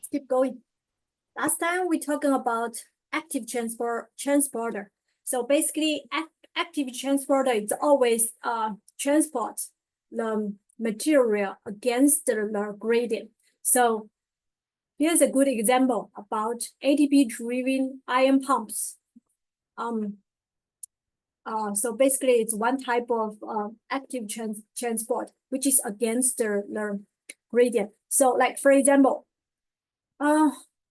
let's keep going. Last time we talking about active transporter. So basically, active transporter is always transport the material against the gradient. So here's a good example about ATP-driven ion pumps. So basically, it's one type of active transport, which is against the gradient. So like, for example,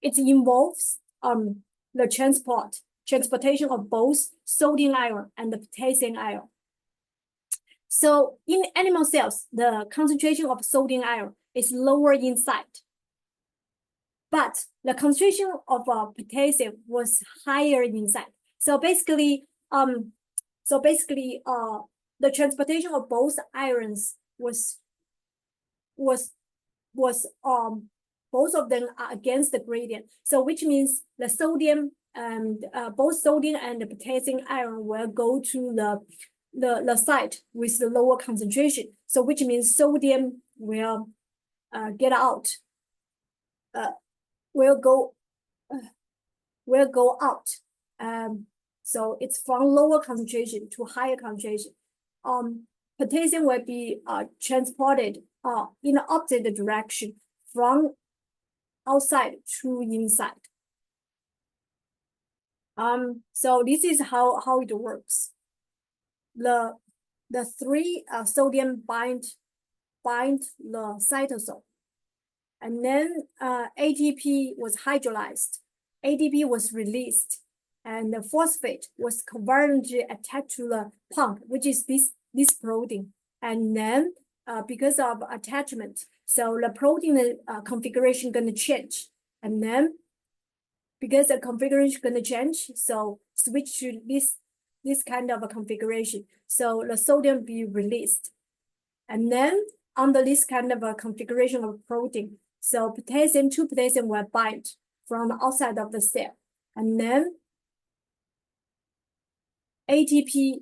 it involves the transportation of both sodium ion and the potassium ion. So in animal cells, the concentration of sodium ion is lower inside, but the concentration of potassium was higher inside. So basically, the transportation of both ions was both of them are against the gradient. So which means the sodium and both sodium and the potassium ion will go to the site with the lower concentration. So which means sodium will get out, will go out. So it's from lower concentration to higher concentration. Potassium will be transported in the opposite direction from outside to inside. So this is how it works. The three sodium bind the cytosol, and then ATP was hydrolyzed, ADP was released, and the phosphate was covalently attached to the pump, which is this protein. And then because of attachment, so the protein configuration gonna change. And then because the configuration gonna change, so switch to this kind of a configuration. So the sodium be released. And then under this kind of a configuration of protein, so potassium will bind from the outside of the cell. And then ATP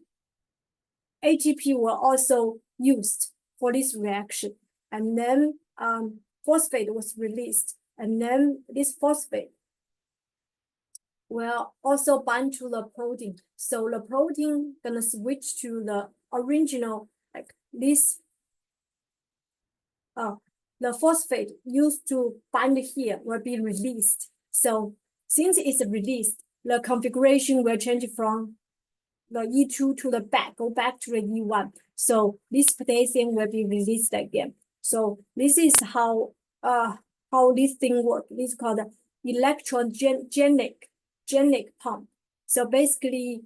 were also used for this reaction. And then phosphate was released. And then this phosphate will also bind to the protein. So the protein gonna switch to the original, like this. The phosphate used to bind here will be released. So since it's released, the configuration will change from the E2 to the back, go back to the E1. So this potassium will be released again. So this is how this thing works. This is called electrogenic pump. So basically,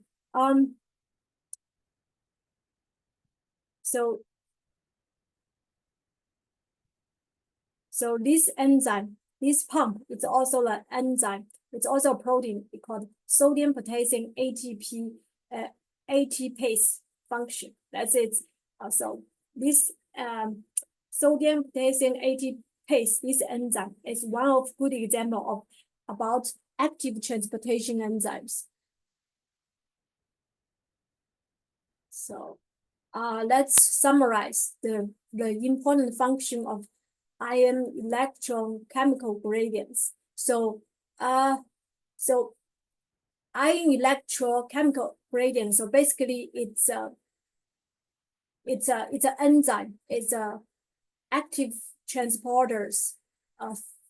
so this enzyme, this pump, it's also an enzyme. It's also a protein. It's called sodium potassium ATP ATPase function. That's it. So this sodium potassium ATPase, this enzyme, is one of good example of about active transportation enzymes. So let's summarize the important function of ion electron chemical gradients. So ion electrochemical gradient. So basically, it's an enzyme. It's active transporters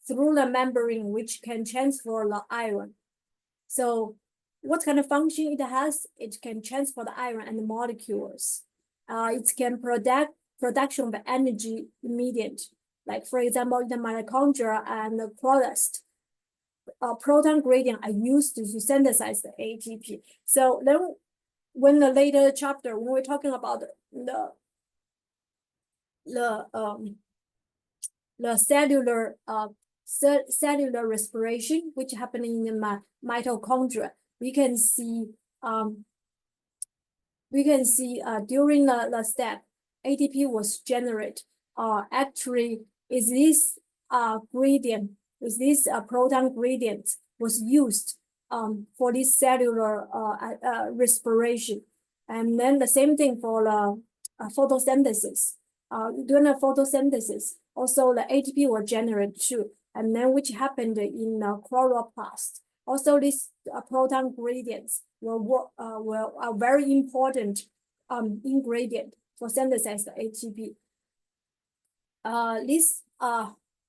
through the membrane, which can transfer the ion. So what kind of function it has? It can transport the ion and the molecules. It can production of energy immediate. Like for example, the mitochondria and the chloroplast. Proton gradient are used to synthesize the ATP. So then when the later chapter, when we're talking about the cellular respiration, which happening in the mitochondria, we can see during the step, ATP was generated. Actually, is this gradient, is this proton gradient was used for this cellular respiration. And then the same thing for the photosynthesis. During the photosynthesis, also the ATP were generated too. and then which happened in chloroplast. Also, these proton gradients were a very important ingredient for synthesize the ATP.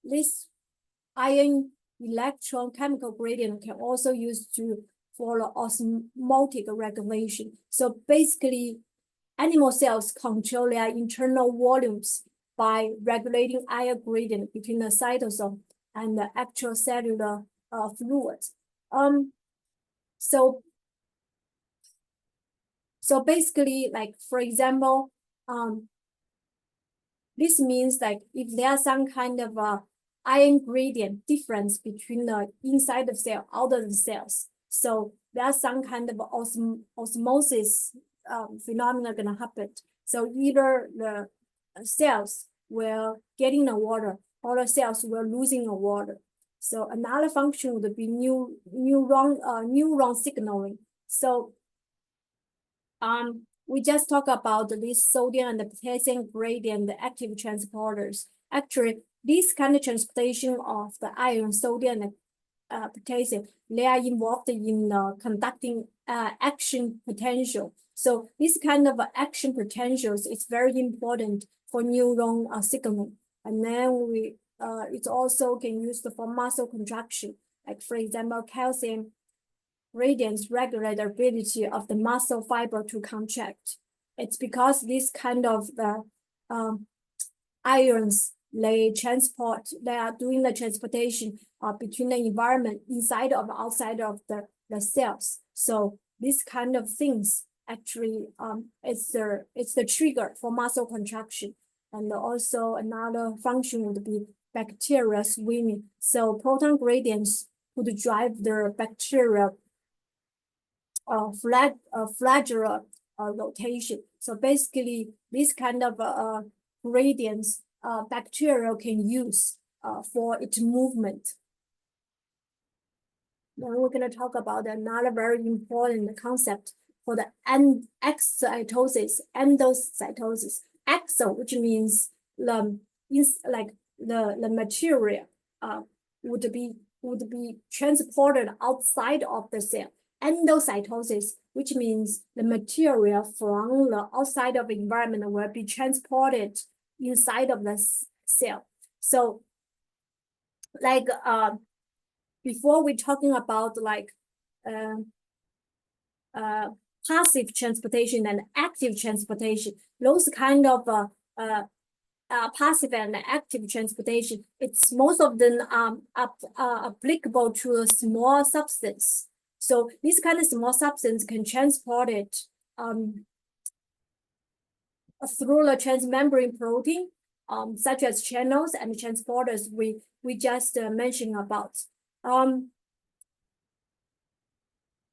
This ion electron chemical gradient can also use to follow osmotic regulation. So basically, animal cells control their internal volumes by regulating ion gradient between the cytosol and the actual cellular fluids. So basically, like for example, this means like if there's some kind of ion gradient difference between the inside of cell, out of the cells, so there's some kind of osmosis phenomena gonna happen. So either the cells will getting the water, or the cells will losing the water. So another function would be neuron signaling. So we just talk about this sodium and the potassium gradient active transporters. Actually, this kind of transportation of the iron, sodium, and potassium, they are involved in conducting action potential. So this kind of action potentials is very important for neuron signaling. And then it also can use for muscle contraction. Like for example, calcium gradients regulate the ability of the muscle fiber to contract. It's because this kind of the ions they are doing the transportation between the environment inside of outside of the cells. So this kind of things actually it's the trigger for muscle contraction. And also another function would be bacteria swimming. So proton gradients would drive the bacteria flagella rotation. So basically, this kind of gradients bacteria can use for its movement. Then we're going to talk about another very important concept for the exocytosis, endocytosis. Exo, which means the material would be transported outside of the cell. Endocytosis, which means the material from the outside of the environment will be transported inside of the cell. So like before we're talking about like passive transportation and active transportation, those kind of passive and active transportation, it's most of them applicable to a small substance. So this kind of small substance can transport it through the transmembrane protein, such as channels and transporters we just mentioned about.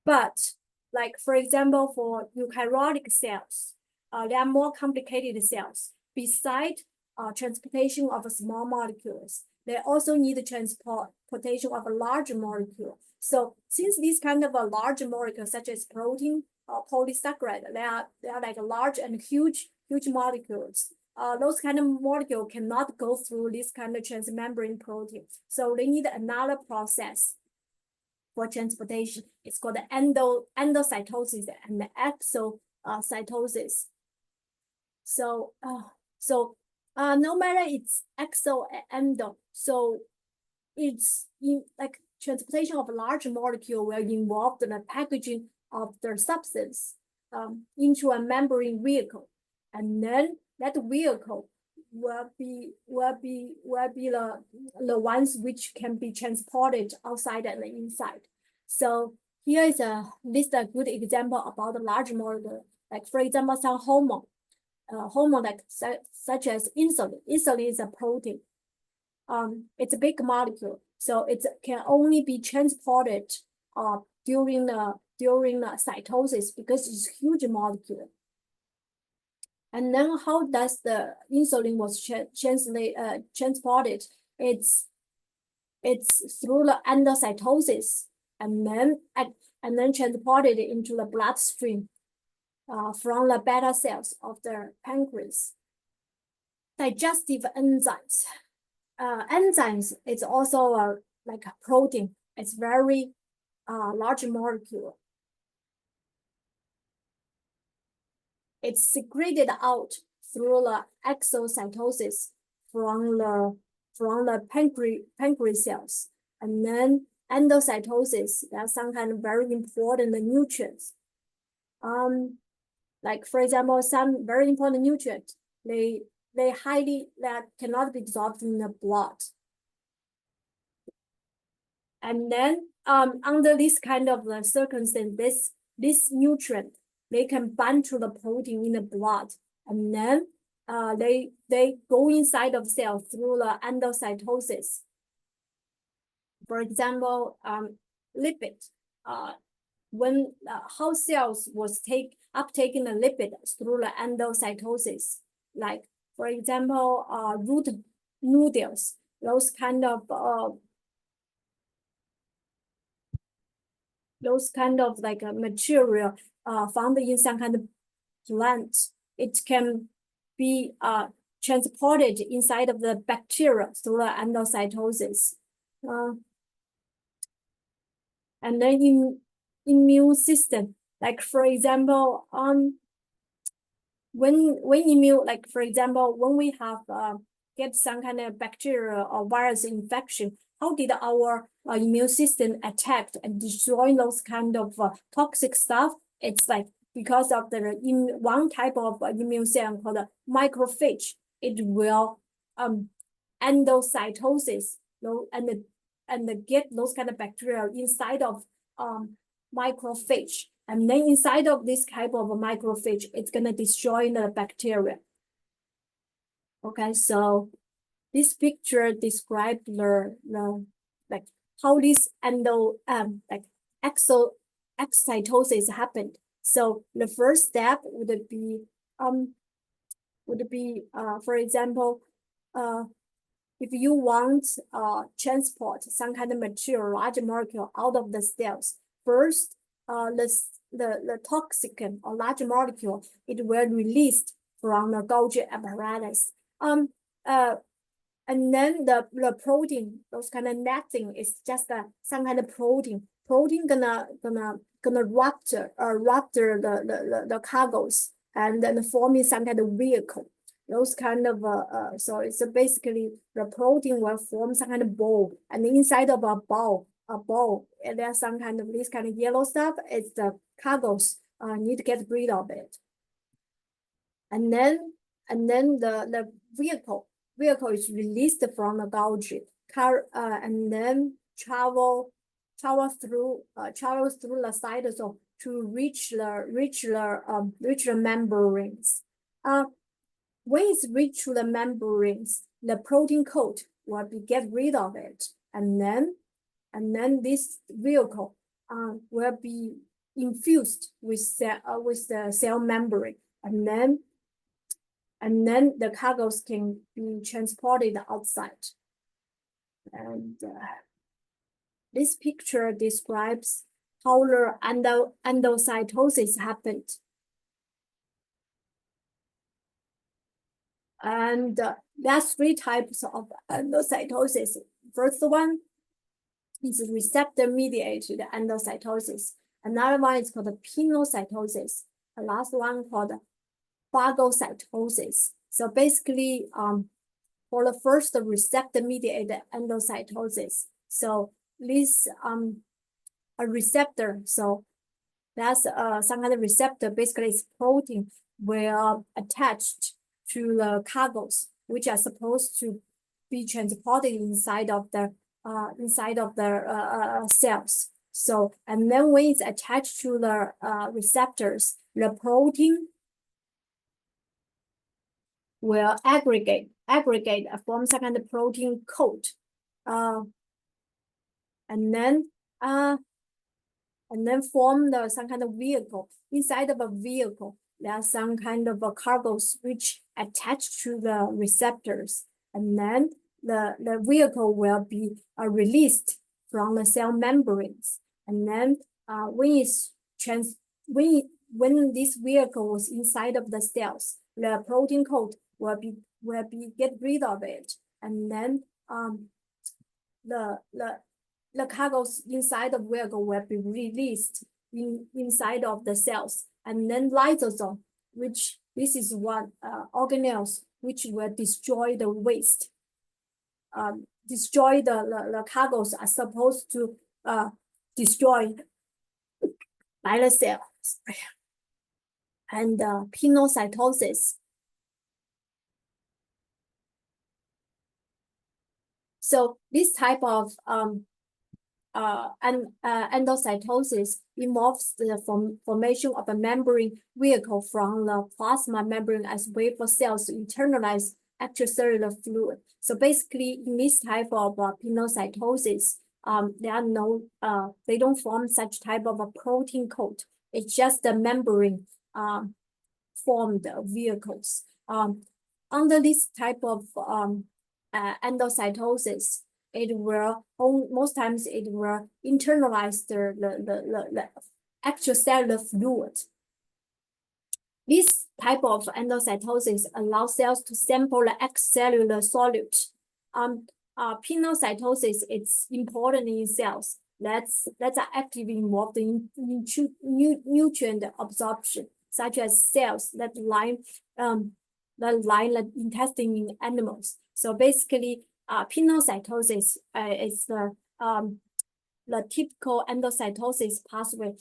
But like for example, for eukaryotic cells, they are more complicated cells. Besides transportation of small molecules, they also need the transportation of a large molecule. So since these kind of a large molecules, such as protein or polysaccharide, they are like large and huge molecules. Those kind of molecules cannot go through this kind of transmembrane protein. So they need another process for transportation. It's called the endocytosis and the exocytosis. So no matter it's exo and endo, so it's like transportation of a large molecule will involve the packaging of the substance into a membrane vehicle, and then that vehicle will be the ones which can be transported outside and inside. So here is a good example about the large molecule. Like for example, some hormone like such as insulin. Insulin is a protein. It's a big molecule, so it can only be transported during the cytosis because it's a huge molecule. And then how does the insulin was transported? It's through the endocytosis and then transported into the bloodstream from the beta cells of the pancreas. Digestive enzymes. enzymes, it's also like a protein. It's very large molecule. It's secreted out through the exocytosis from the pancreas cells, and then endocytosis. That's some kind of very important nutrients. Like for example, some very important nutrients, they highly that cannot be absorbed in the blood. And then under this kind of circumstance, this nutrient, they can bind to the protein in the blood, and then they go inside of cell through the endocytosis. For example, lipid. When how cells was uptaking the lipid through the endocytosis, like for example, root noodles, those kind of like a material found in some kind of plant. It can be transported inside of the bacteria through the endocytosis. And then in immune system, like for example, when immune, like for example, when we have get some kind of bacteria or virus infection, how did our immune system attack and destroy those kind of toxic stuff? It's like because of the one type of immune cell called macrophage. It will endocytosis, and get those kind of bacteria inside of macrophage. And then inside of this type of a macrophage, it's gonna destroy the bacteria. Okay, so this picture describes the like how this like exocytosis happened. So the first step would be for example, if you want transport some kind of material, large molecule out of the cells, first the toxicant or large molecule, it will released from the Golgi apparatus. And then the protein, those kind of netting is just some kind of protein. Protein gonna rupture the cargoes and then forming some kind of vehicle. Those kind of so it's basically the protein will form some kind of ball, and inside of a ball, and there's some kind of this kind of yellow stuff. It's the cargoes. Need to get rid of it. And then the vehicle is released from the Golgi and then travel through the cytosol to reach the membranes. When it's reached the membranes, the protein coat will be get rid of it, and then this vehicle will be infused with the cell membrane, and then the cargoes can be transported outside. And this picture describes how the endocytosis happened. And there's three types of endocytosis. First one is receptor-mediated endocytosis. Another one is called pinocytosis. The last one called phagocytosis. So basically, for the first receptor-mediated endocytosis, so this a receptor, so that's some kind of receptor, basically it's protein, will attached to the cargoes, which are supposed to be transported inside of the cells. So, and then when it's attached to the receptors, the protein will aggregate, form some kind of protein coat, and then form some kind of vehicle. Inside of a vehicle, there are some kind of cargoes which attach to the receptors, and then the vehicle will be released from the cell membranes. And then when this vehicle was inside of the cells, the protein coat will be get rid of it, and then the cargoes inside the vehicle will be released inside of the cells, and then lysosome, which this is one organelles which will destroy the waste, destroy the cargoes are supposed to destroy by the cell. And pinocytosis. So this type of endocytosis involves the formation of a membrane vehicle from the plasma membrane as way for cells to internalize extracellular fluid. So basically, in this type of pinocytosis, there are no, they don't form such type of a protein coat. It's just the membrane formed vehicles. Under this type of endocytosis, it will most times it will internalize the extracellular fluid. This type of endocytosis allows cells to sample the extracellular solute. Pinocytosis is important in cells that's actively involved in nutrient absorption, such as cells that line the intestine in animals. So basically, pinocytosis is the typical endocytosis pathway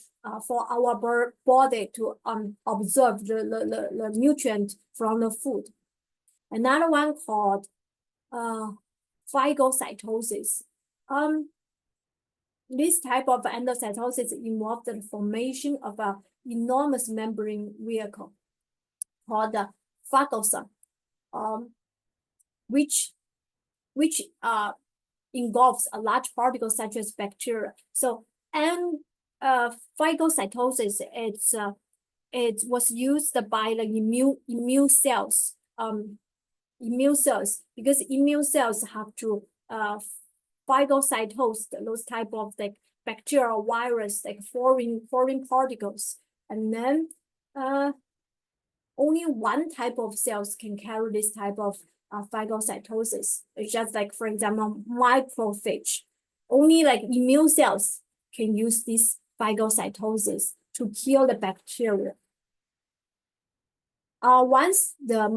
for our body to absorb the nutrient from the food. Another one called phagocytosis. This type of endocytosis involves the formation of an enormous membrane vehicle called the phagosome, which engulfs a large particle such as bacteria. So, and phagocytosis, it was used by the immune cells, because immune cells have to phagocytose those type of like bacterial virus, like foreign particles, and then only one type of cells can carry this type of phagocytosis. It's just like, for example, macrophage. Only like immune cells can use this phagocytosis to kill the bacteria. Once the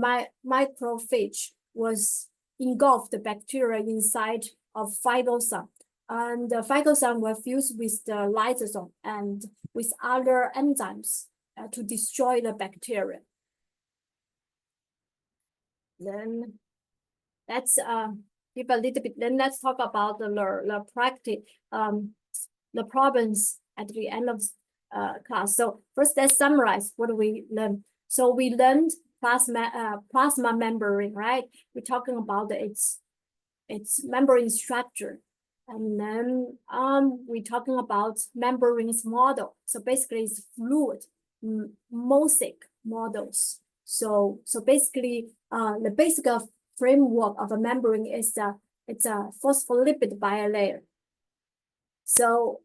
macrophage was engulfed the bacteria inside of phagosome, and the phagosome will fuse with the lysosome and with other enzymes to destroy the bacteria. Then let's give a little bit. Then let's talk about the practice, the problems at the end of class. So first, let's summarize what we learned. So we learned plasma membrane, right? We're talking about its membrane structure, and then we're talking about membrane's model. So basically, it's fluid mosaic models. So basically, the basic framework of a membrane is it's a phospholipid bilayer. So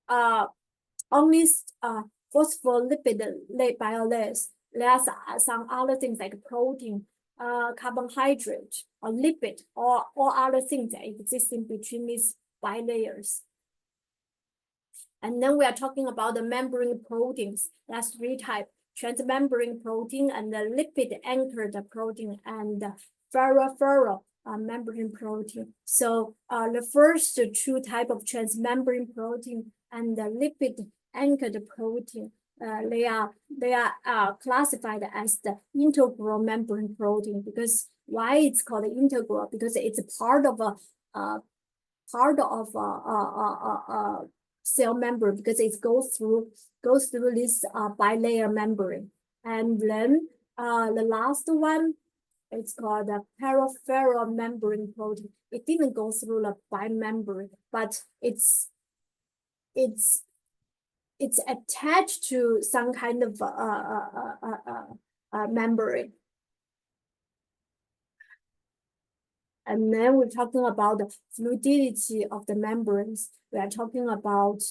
on these phospholipid bilayers, there's some other things like protein, carbohydrate, or lipid, or other things that exist in between these bilayers. And then we are talking about the membrane proteins. That's three types: transmembrane protein, and the lipid anchored protein, and the ferro membrane protein. So the first two types of transmembrane protein and the lipid anchored protein, they are classified as the integral membrane protein. Because why it's called integral? Because it's a part of a cell membrane, because it goes through this bilayer membrane. And then the last one, it's called the peripheral membrane protein. It didn't go through the bimembrane, but it's attached to some kind of membrane. And then we're talking about the fluidity of the membranes. We are talking about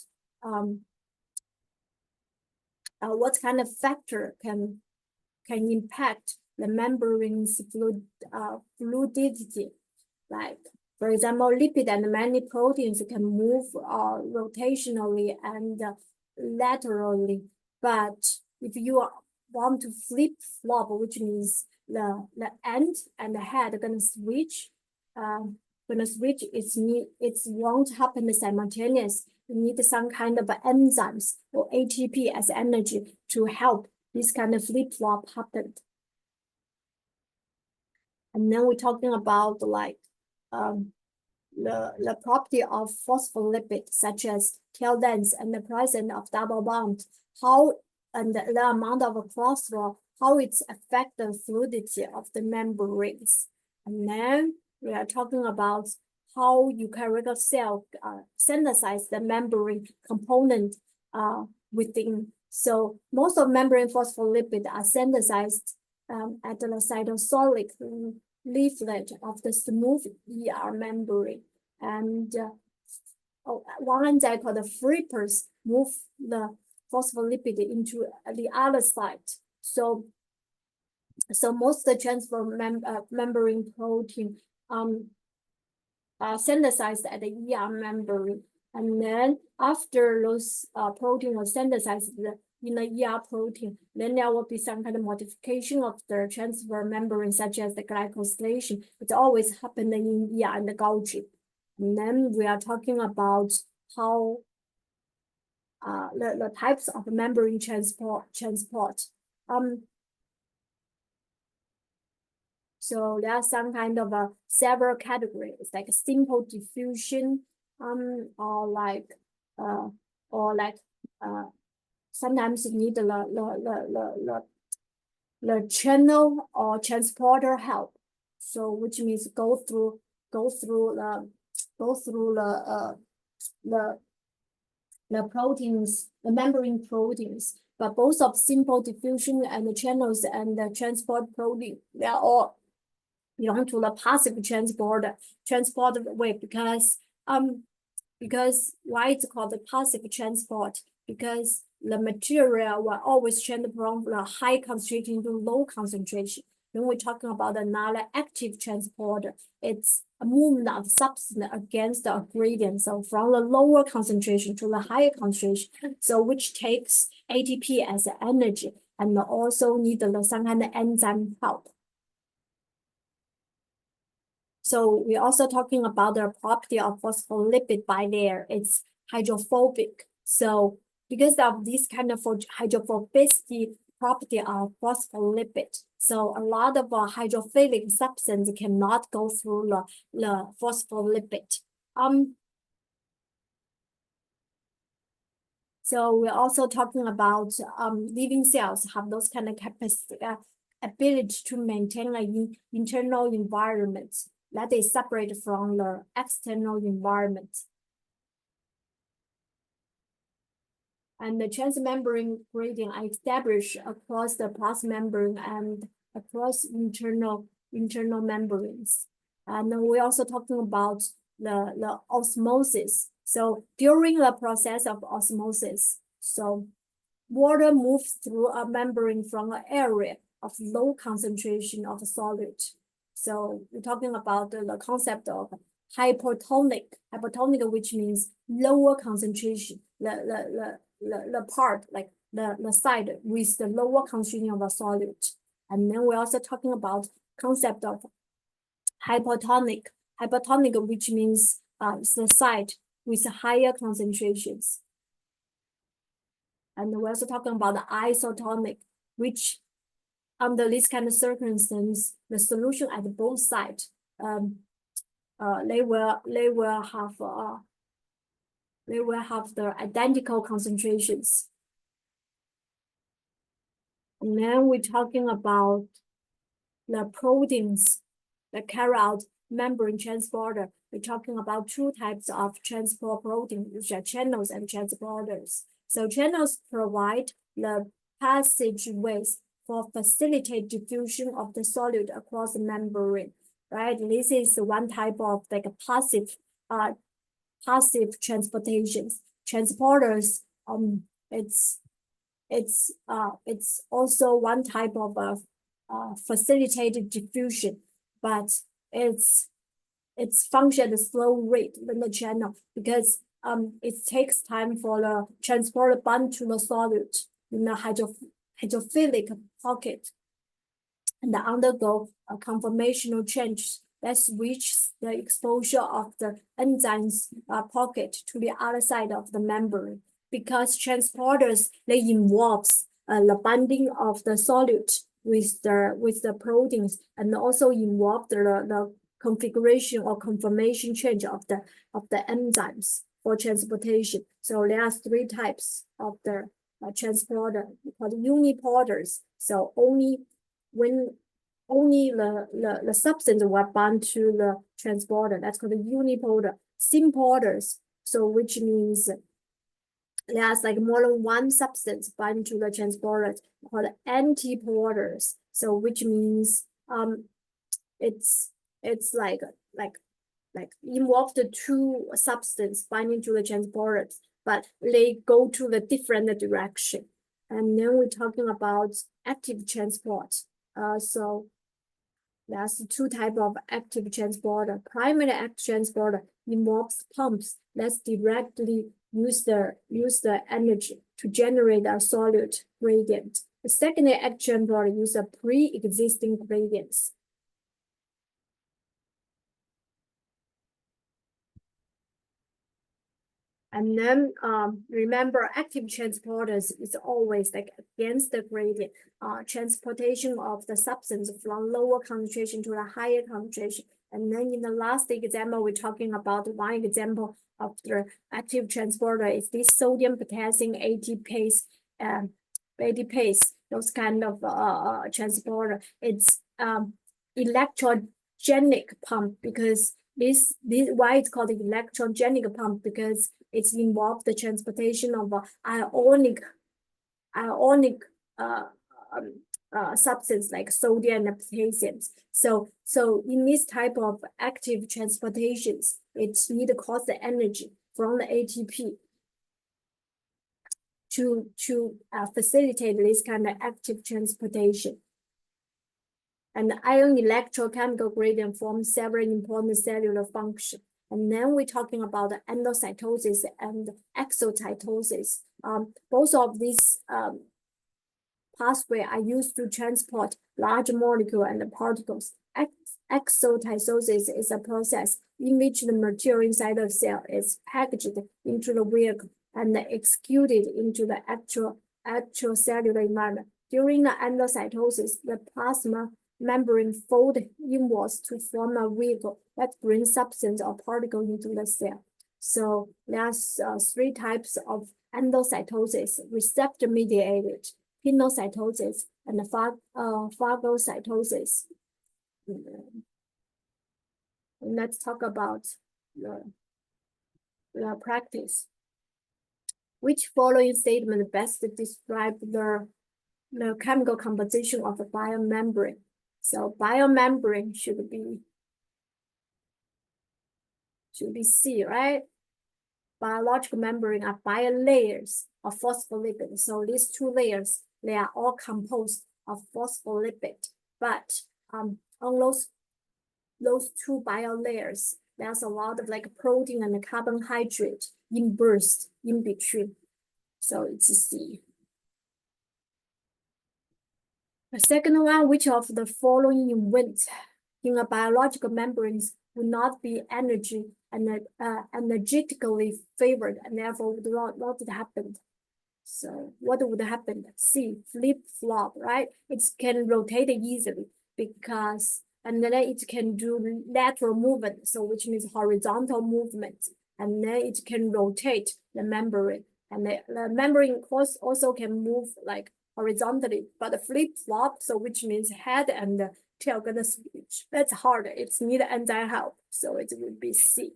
what kind of factor can impact the membrane's fluidity, like For example, lipid and many proteins can move rotationally and laterally. But if you want to flip flop, which means the end and the head are gonna switch, it won't happen simultaneous. You need some kind of enzymes or ATP as energy to help this kind of flip flop happen. And then we're talking about like the property of phospholipids such as tail length and the presence of double bond, how and the amount of cholesterol, how it affects the fluidity of the membranes. And then we are talking about how eukaryotic cell synthesize the membrane component within. So most of membrane phospholipids are synthesized at the cytosolic leaflet of the smooth ER membrane. And one enzyme called the flippers move the phospholipid into the other side. So most of the transfer membrane protein are synthesized at the ER membrane. And then after those protein was synthesized in the ER protein, then there will be some kind of modification of the transfer membrane, such as the glycosylation. It's always happening in ER and the Golgi. And then we are talking about how the types of membrane transport. So there are some kind of several categories, like simple diffusion, or like sometimes you need the channel or transporter help. So which means go through the proteins, the membrane proteins. But both of simple diffusion and the channels and the transport protein, they are all belong to the passive transport way, because why it's called the passive transport? Because the material will always change from the high concentration to low concentration. When we're talking about another active transporter, it's a movement of substance against the gradient. So from the lower concentration to the higher concentration, so which takes ATP as energy and also need some kind of enzyme help. So we're also talking about the property of phospholipid bilayer. It's hydrophobic. So because of this kind of hydrophobicity property of phospholipid, so a lot of hydrophilic substance cannot go through the phospholipid. So we're also talking about living cells have those kind of capacity, ability to maintain an internal environment that is separate from the external environment. And the transmembrane gradient are established across the plasma membrane and across internal membranes. And then we're also talking about the osmosis. So during the process of osmosis, so water moves through a membrane from an area of low concentration of solid. So we're talking about the concept of hypertonic, which means lower concentration, the part, like the side with the lower concentration of a solid. And then we're also talking about concept of hypertonic, which means it's the side with higher concentrations. And we're also talking about the isotonic, which under this kind of circumstance, the solution at both sides, they will have the identical concentrations. And then we're talking about the proteins that carry out membrane transporter. We're talking about two types of transport proteins, which are channels and transporters. So channels provide the passageways for facilitate diffusion of the solid across the membrane, right? This is one type of like a passive transportations. Transporters, it's also one type of facilitated diffusion, but it's it's function at a slow rate than the channel because it takes time for the transporter bond to the solute in the hydrophilic pocket and undergo a conformational change that switches the exposure of the enzymes pocket to the other side of the membrane. Because transporters they involves the binding of the solute with the proteins and also involve the configuration or conformation change of the enzymes for transportation. So there are three types of the transporter called uniporters. So only the substance will bind to the transporter. That's called a uniporter. Symporters, so which means there's like more than one substance bind to the transporter called antiporters. So which means it's like involved two substance binding to the transporters, but they go to the different direction. And then we're talking about active transport. So there's two types of active transporter. Primary active transporter involves pumps that directly use the energy to generate a solid gradient. The secondary active transporter uses pre-existing gradients. And then remember, active transporters is always like against the gradient, transportation of the substance from lower concentration to a higher concentration. And then in the last example, we're talking about one example of the active transporter is this sodium potassium ATPase, those kind of transporter. It's electrogenic pump because this why it's called electrogenic pump because it's involved the transportation of ionic substance like sodium and potassium. So in this type of active transportations, it need to cause the energy from the ATP to facilitate this kind of active transportation. And the ion electrochemical gradient forms several important cellular functions. And then we're talking about the endocytosis and exocytosis. Both of these pathways are used to transport large molecules and particles. Exocytosis is a process in which the material inside the cell is packaged into the vehicle and executed into the actual cellular environment. During the endocytosis, the plasma membrane fold inwards to form a vehicle that brings substance or particle into the cell. So there's three types of endocytosis: receptor-mediated, pinocytosis, and phagocytosis. And let's talk about the practice. Which following statement best describe the chemical composition of the biomembrane? So biomembrane should be C, right? Biological membrane are bilayers of phospholipids. So these two layers, they are all composed of phospholipid. But on those two biolayers, there's a lot of like protein and carbohydrate burst in between. So it's C. The second one, which of the following events in a biological membranes would not be energetically favored and therefore would not happen? So what would happen? C, flip-flop, right? It can rotate easily because, and then it can do lateral movement, so which means horizontal movement, and then it can rotate the membrane, and the membrane also can move like horizontally, but the flip-flop, so which means head and tail gonna switch. That's hard. It's need enzyme help, so it would be C.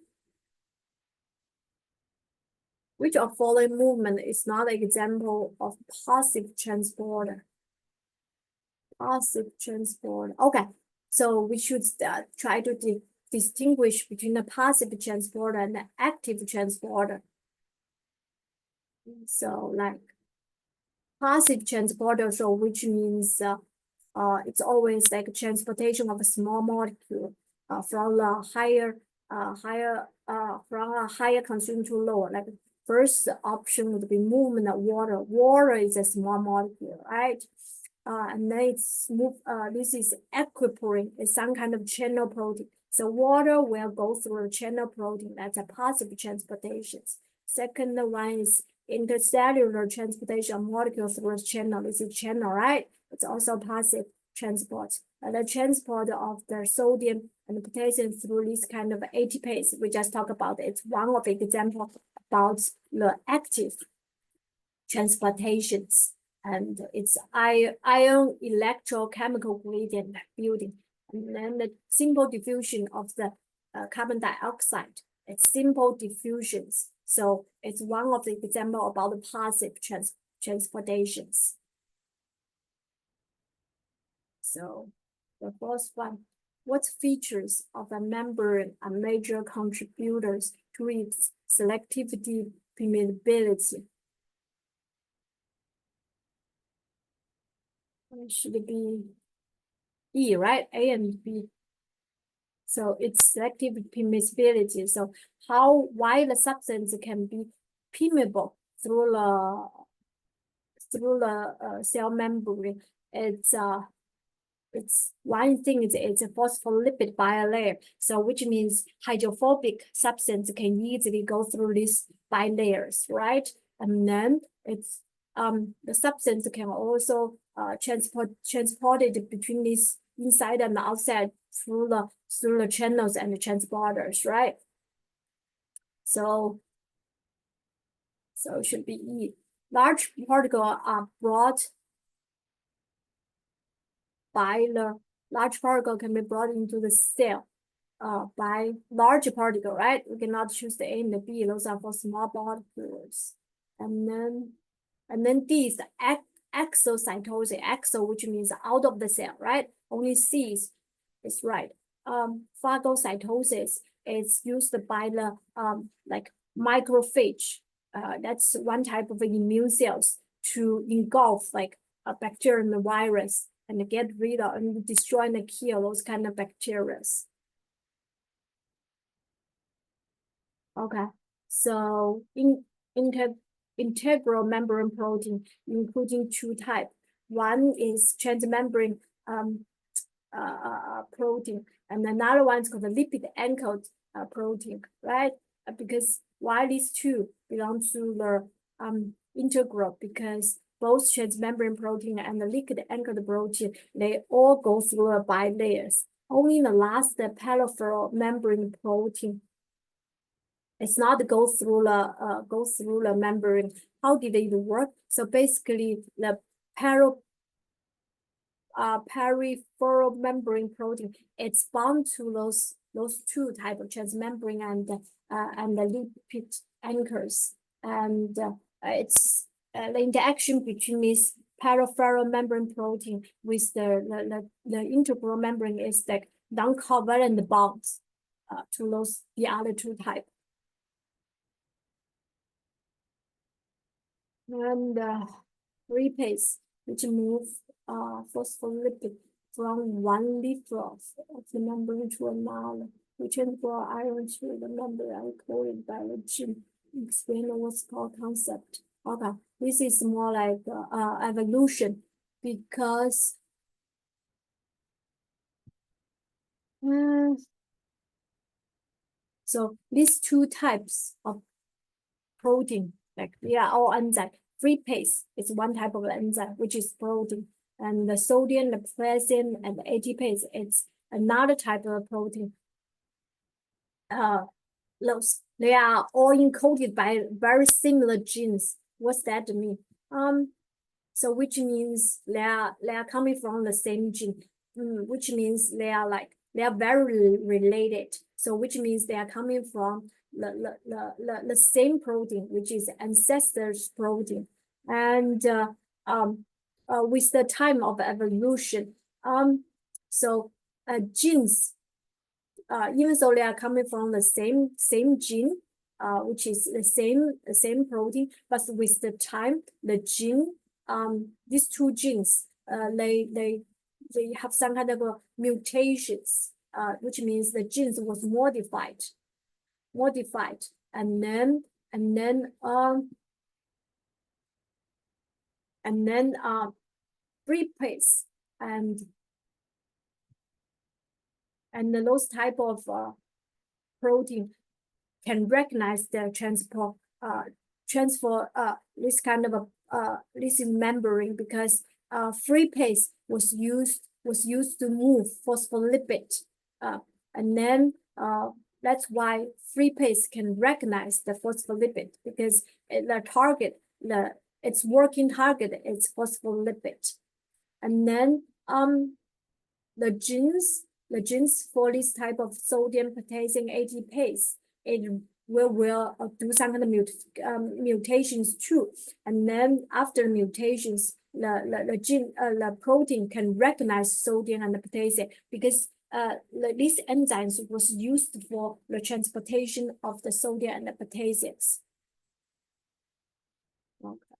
Which of following movement is not an example of passive transporter? Passive transporter. Okay, so we should try to distinguish between the passive transporter and the active transporter. So like passive transporter, so which means it's always like transportation of a small molecule from the higher from a higher concentration to lower. Like first option would be movement of water. Water is a small molecule, right? And then it's this is equiporin, it's some kind of channel protein. So water will go through a channel protein. That's a positive transportation. Second one is intercellular transportation of molecules through a channel. This is channel, right? It's also passive transport. The transport of the sodium and potassium through this kind of ATPase we just talked about. It's one of the examples about the active transportations, and it's ion electrochemical gradient building. And then the simple diffusion of the carbon dioxide. It's simple diffusions. So it's one of the example about the passive transportations. So the first one, what features of a membrane are major contributors to its selectivity permeability? It should be E, right? A and B. So it's selective permeability. So why the substance can be permeable through the cell membrane? It's one thing is it's a phospholipid bilayer. So which means hydrophobic substance can easily go through these bilayers, right? And then it's the substance can also transported between this inside and outside through the channels and the transporters, right? So it should be E. Large particles are brought by the large particle can be brought into the cell by large particle, right? We cannot choose the A and the B. Those are for small particles. And then D is the exocytosis. Exo, which means out of the cell, right? Only C is right. Phagocytosis is used by the like macrophage. That's one type of immune cells to engulf like a bacteria and a virus and get rid of and destroy and kill those kind of bacteria. Okay, so integral membrane protein, including two types. One is transmembrane protein, and another one is called the lipid anchored protein, right? Because why these two belong to the integral? Because both transmembrane protein and the liquid anchored protein, they all go through a bilayers. Only the last, the peripheral membrane protein, it's not go through the membrane. How did it work? So basically, the peripheral membrane protein, it's bound to those two type of transmembrane and the lipid anchors, and it's the interaction between this peripheral membrane protein with the integral membrane is like non-covalent bonds to the other two type. And repase, which move phospholipid from one leaf of the membrane to another, which for iron to the membrane encoded by the gene. Explain what's called concept. Okay, this is more like evolution because so these two types of protein, like they are all enzyme. Repase is one type of enzyme, which is protein. And the sodium, the potassium, and the ATPase, it's another type of protein. They are all encoded by very similar genes. What's that mean? So which means they are coming from the same gene, which means they are very related. So which means they are coming from the same protein, which is ancestors protein. And with the time of evolution, so genes, even though they are coming from the same gene, which is the same protein, but with the time, the gene, these two genes, they have some kind of mutations, which means the genes was modified. modified, and then free pace and those type of protein can recognize the transfer this kind of this membrane, because free pace was used to move phospholipid, and then that's why free pace can recognize the phospholipid, because the target, its working target is phospholipid. And then the genes for this type of sodium potassium ATPase, it will do some kind of mutations too. And then after mutations, the protein can recognize sodium and the potassium, because these enzymes was used for the transportation of the sodium and the potassiums. Okay.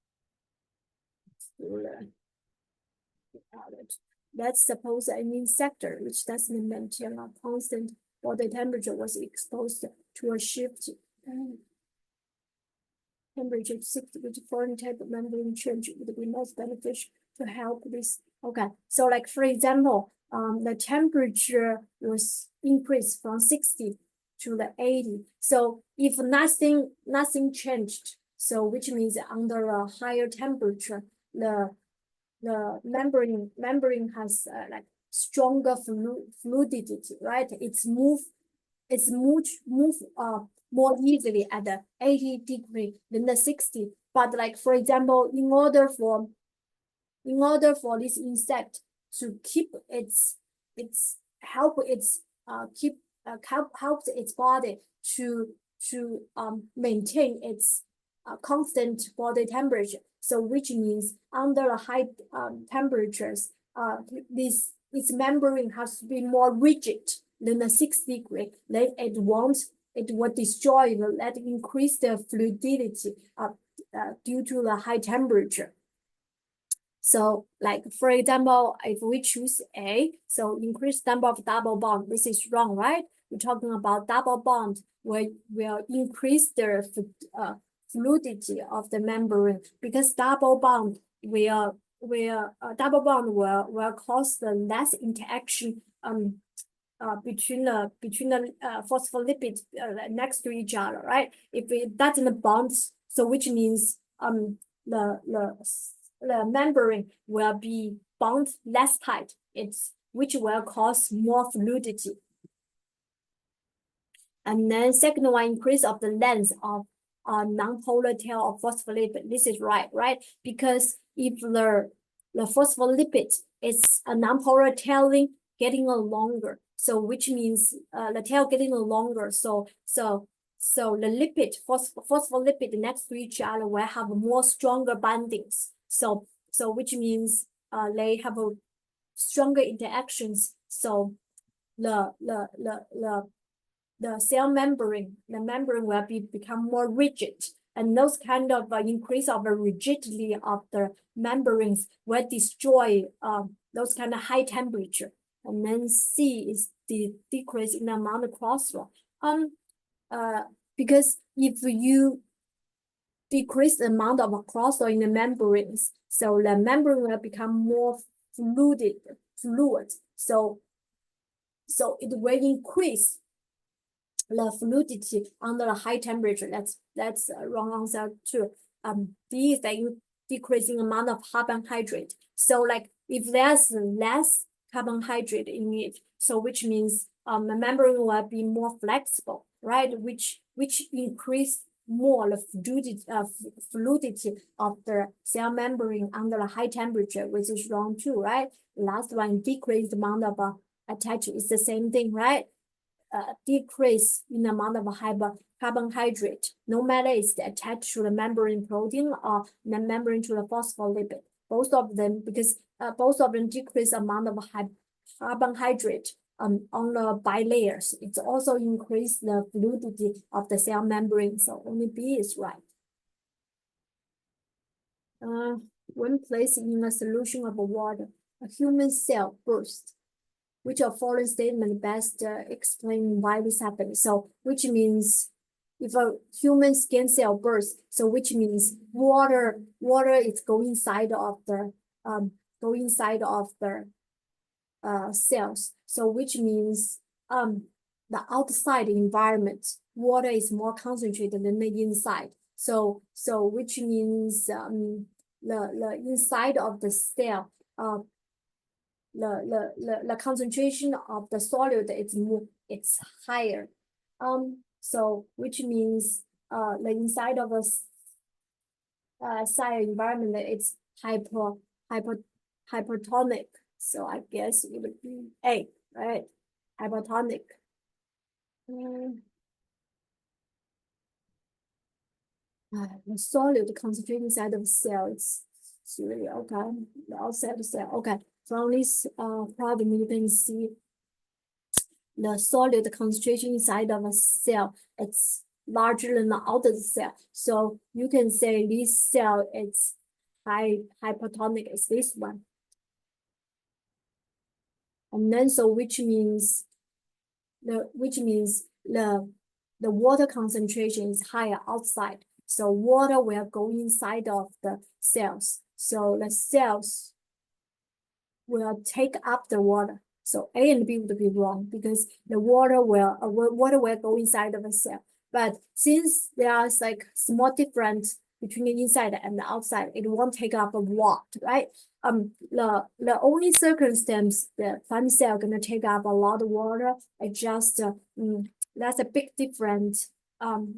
Let's suppose an insector which doesn't maintain a constant body temperature was exposed to a shift temperature 60, which foreign type of membrane change would be most beneficial to help this. Okay, so like for example, the temperature was increased from 60 to the 80. So if nothing changed, so which means under a higher temperature, the membrane has like stronger fluidity, right? It's move more easily at the 80 degree than the 60. But like for example, in order for this insect to keep helps its body to maintain its constant body temperature. So which means under high temperatures, its membrane has to be more rigid than the 60 degree. Then it will destroy that increase the fluidity due to the high temperature. So like for example, if we choose A, so increase number of double bond, this is wrong, right? We're talking about double bond will increase the fluidity of the membrane, because double bond will cause the less interaction between the phospholipids next to each other, right? If it doesn't bond, so which means the membrane will be bound less tight. Which will cause more fluidity. And then second one, increase of the length of non-polar tail of phospholipid. This is right? Because if the phospholipid is a non-polar tailing getting longer, so which means the tail getting longer, so the phospholipid next to each other will have more stronger bindings. So which means they have a stronger interactions. So the cell membrane, will become more rigid, and those kind of increase of the rigidity of the membranes will destroy those kind of high temperature. And then C is the decrease in the amount of crosstalk. Because if you decrease the amount of crosstalk in the membranes, so the membrane will become more fluid. So it will increase the fluidity under a high temperature. That's a wrong answer too. D is the decreasing amount of carbohydrate. So like if there's less carbohydrate in it, so which means the membrane will be more flexible, right? Which increase more the fluidity of the cell membrane under a high temperature, which is wrong too, right? Last one, decrease the amount of attached is the same thing, right? Decrease in the amount of carbohydrate, no matter it's attached to the membrane protein or the membrane to the phospholipid. Both of them, because both of them decrease amount of carbohydrate on the bilayers. It's also increase the fluidity of the cell membrane. So only B is right. When placed in a solution of water, a human cell bursts. Which of following statement best explain why this happens? So which means if a human skin cell bursts, so which means water is go inside of the cells. So which means the outside environment, water is more concentrated than the inside. So which means the inside of the cell, the concentration of the solid is more, it's higher. So which means the inside of a cell environment, it's hypertonic. So I guess it would be A, right? Hypertonic. The solid concentration inside of the cell, it's really okay. The outside of the cell. Okay. From this problem, you can see the solid concentration inside of a cell, it's larger than the outer cell. So you can say this cell is hypertonic is this one. And then so which means the water concentration is higher outside. So water will go inside of the cells. So the cells will take up the water. So A and B would be wrong because the water will go inside of the cell. But since there's like small difference between the inside and the outside, it won't take up a lot, right? The only circumstance the plant cell gonna take up a lot of water, it just that's a big difference of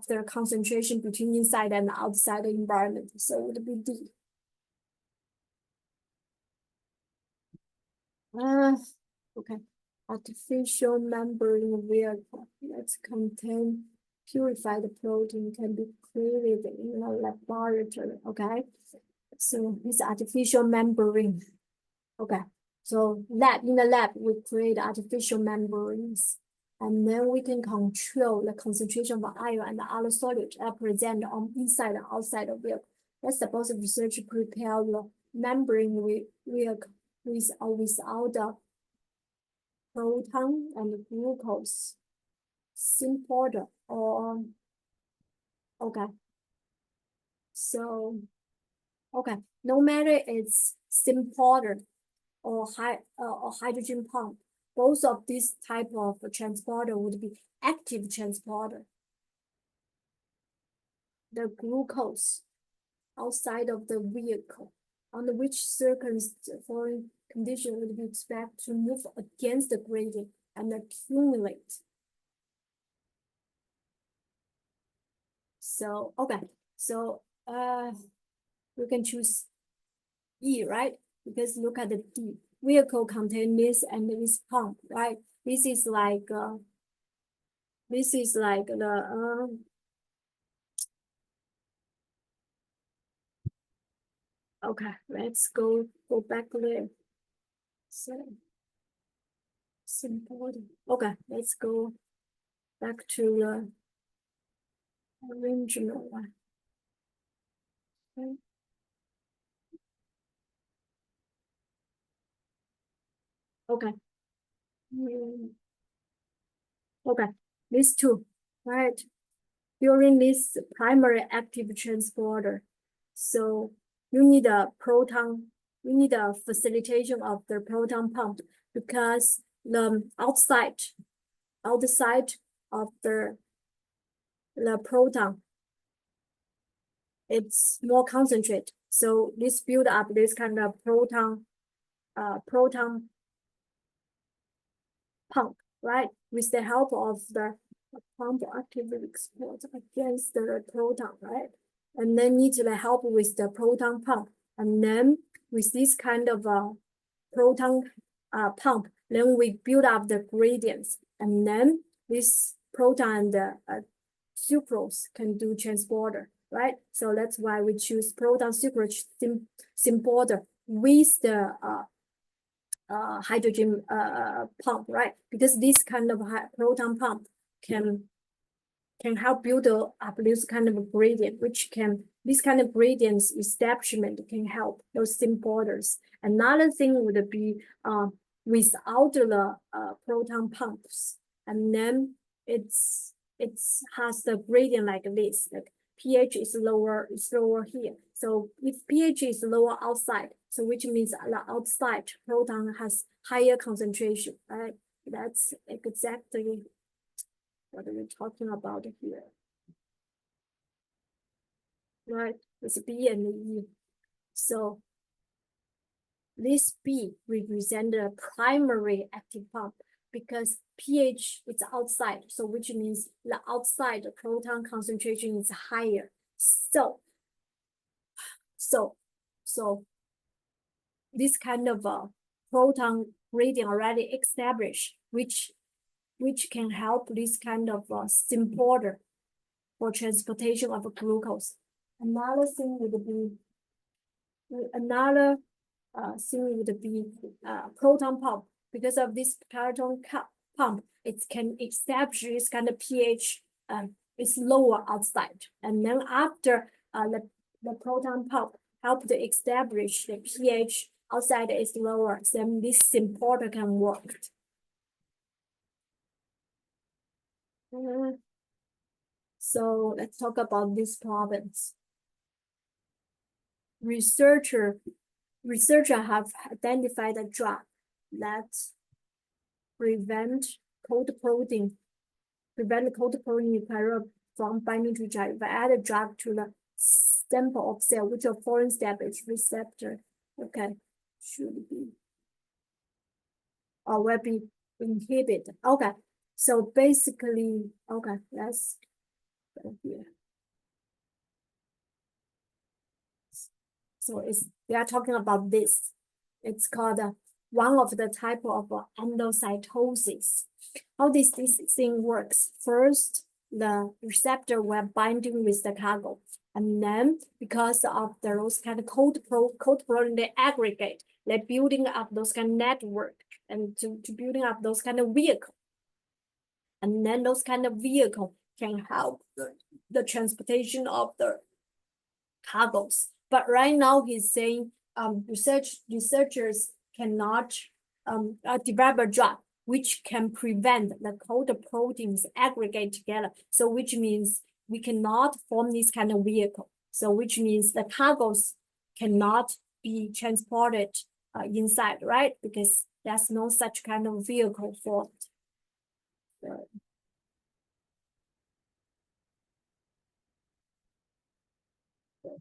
the concentration between inside and outside the environment. So it would be D. Okay. Artificial membrane vehicle that contain purified protein can be created in a laboratory. Okay. So it's artificial membrane. Okay. So in the lab, we create artificial membranes. And then we can control the concentration of iron and other solids that are present on inside and outside of vehicle. Let's suppose the researcher prepare the membrane vehicle with or without the proton and glucose symport or okay. So okay, no matter it's symport or hydrogen pump, both of these type of transporter would be active transporter. The glucose outside of the vehicle, under which foreign condition would be expected to move against the gradient and accumulate. So okay, so we can choose E, right? Because look at the D. Vehicle contain this and this pump, right? This is like the okay, let's go back there. So simple. Okay, let's go back to the original one. Okay. Okay, these two, right? During this primary active transporter, so you need a facilitation of the proton pump because the outside of the proton, it's more concentrated. So this build up this kind of proton pump, right? With the help of the pump actively export against the proton, right? And then need the help with the proton pump. And then with this kind of proton pump, then we build up the gradients. And then this proton and sucrose can do transporter, right? So that's why we choose proton sucrose transporter with the hydrogen pump, right? Because this kind of proton pump can help build up this kind of a gradient, this kind of gradients establishment can help those transporters. Another thing would be without the proton pumps, and then it's it has the gradient like this, like pH is lower here. So if pH is lower outside, so which means the outside proton has higher concentration, right? That's exactly what we're talking about here. Right, it's B and E. So this B represents the primary active pump because pH is outside, so which means the outside proton concentration is higher. So this kind of proton gradient already established, which can help this kind of importer for transportation of glucose. Another thing would be proton pump. Because of this proton pump, it can establish this kind of pH is lower outside, and then after the proton pump help to establish the pH outside is lower, then this importer can work. So let's talk about these problems. Researcher have identified a drug that prevent cold protein nuclear from binding to each other. If I add a drug to the sample of cell, which are foreign established receptor, okay, should be or will be inhibited. Okay, so basically, okay, let's go here. So we are talking about this. It's called one of the type of endocytosis. How this thing works? First, the receptor will binding with the cargo, and then because of those kind of cold protein, they aggregate, they're building up those kind of network and to building up those kind of vehicle, and then those kind of vehicle can help the transportation of the cargos. But right now he's saying researchers cannot develop a drug which can prevent the cold proteins aggregate together. So which means we cannot form this kind of vehicle. So which means the cargos cannot be transported inside, right? Because there's no such kind of vehicle formed.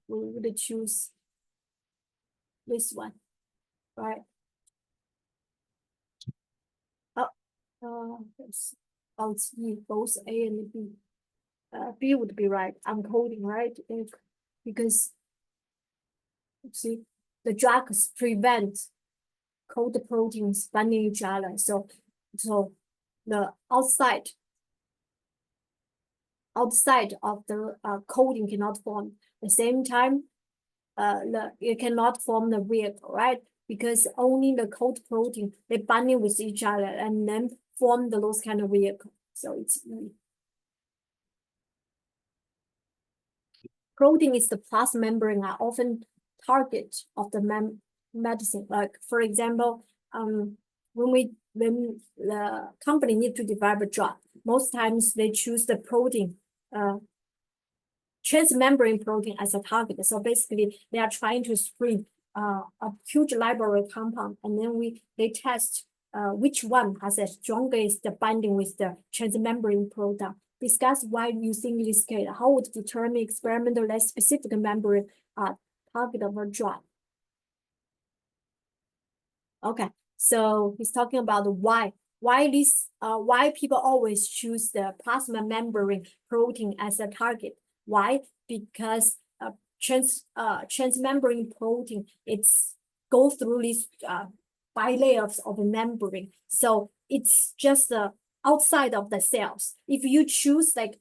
We would choose this one, right? Both A and B. B would be right. I'm coding right because see the drugs prevent cold proteins binding each other. So the outside of the coating cannot form. At the same time, it cannot form the vehicle, right? Because only the cold protein they binding with each other and then form those kind of vehicle. So it's E. Protein is the plasma membrane are often target of the medicine. Like for example, when the company need to develop a drug, most times they choose the protein, transmembrane protein as a target. So basically, they are trying to screen a huge library compound, and then they test which one has the strongest binding with the transmembrane protein. Discuss why using this case, how would determine experimental less specific membrane target of a drug. Okay, so he's talking about why people always choose the plasma membrane protein as a target. Why? Because transmembrane protein go through these bilayers of a membrane, so it's just outside of the cells. If you choose like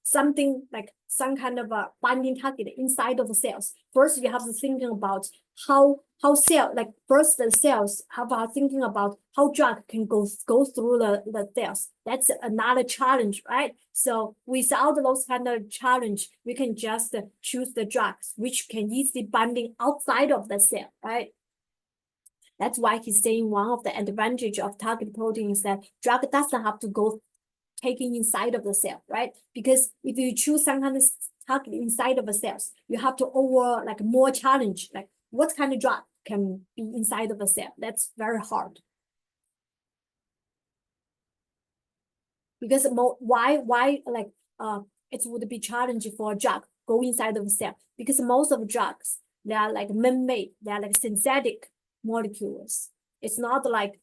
something like some kind of a binding target inside of the cells, first you have to think about how cell, like first the cells have thinking about how drug can go through the cells. That's another challenge, right? So without those kind of challenge, we can just choose the drugs which can easily binding outside of the cell, right? That's why he's saying one of the advantage of target protein is that drug doesn't have to go taking inside of the cell, right? Because if you choose some kind of target inside of the cells, you have to like more challenge, like what kind of drug can be inside of the cell. That's very hard. Because why like it would be challenging for a drug go inside of the cell, because most of drugs, they are like man-made, they are like synthetic molecules. It's not like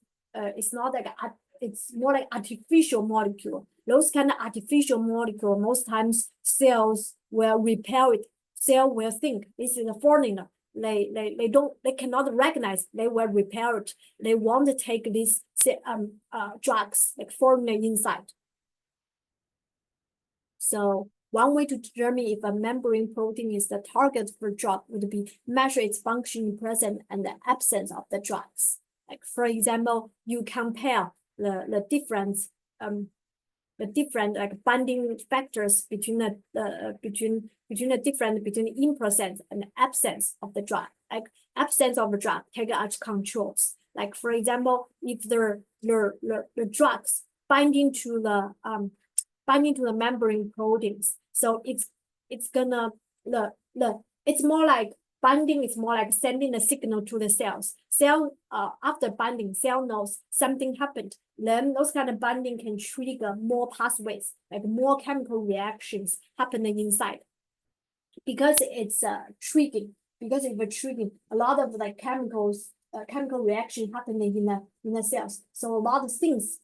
it's more like artificial molecule. Those kind of artificial molecule, most times cells will repel it. Cell will think this is a foreigner. They cannot recognize. They will repel it. They want to take these drugs like foreigner inside. So one way to determine if a membrane protein is the target for drug would be measure its function present and the absence of the drugs. Like for example, you compare the different like binding factors between the different between in presence and absence of the drug. Like absence of the drug take as controls. Like for example, if the drugs binding to the membrane proteins, so it's gonna it's more like binding is more like sending a signal to the cells. After binding, cell knows something happened. Then those kind of binding can trigger more pathways, like more chemical reactions happening inside. Because it's triggering. Because it's triggering, a lot of like chemical reaction happening in the cells. So a lot of things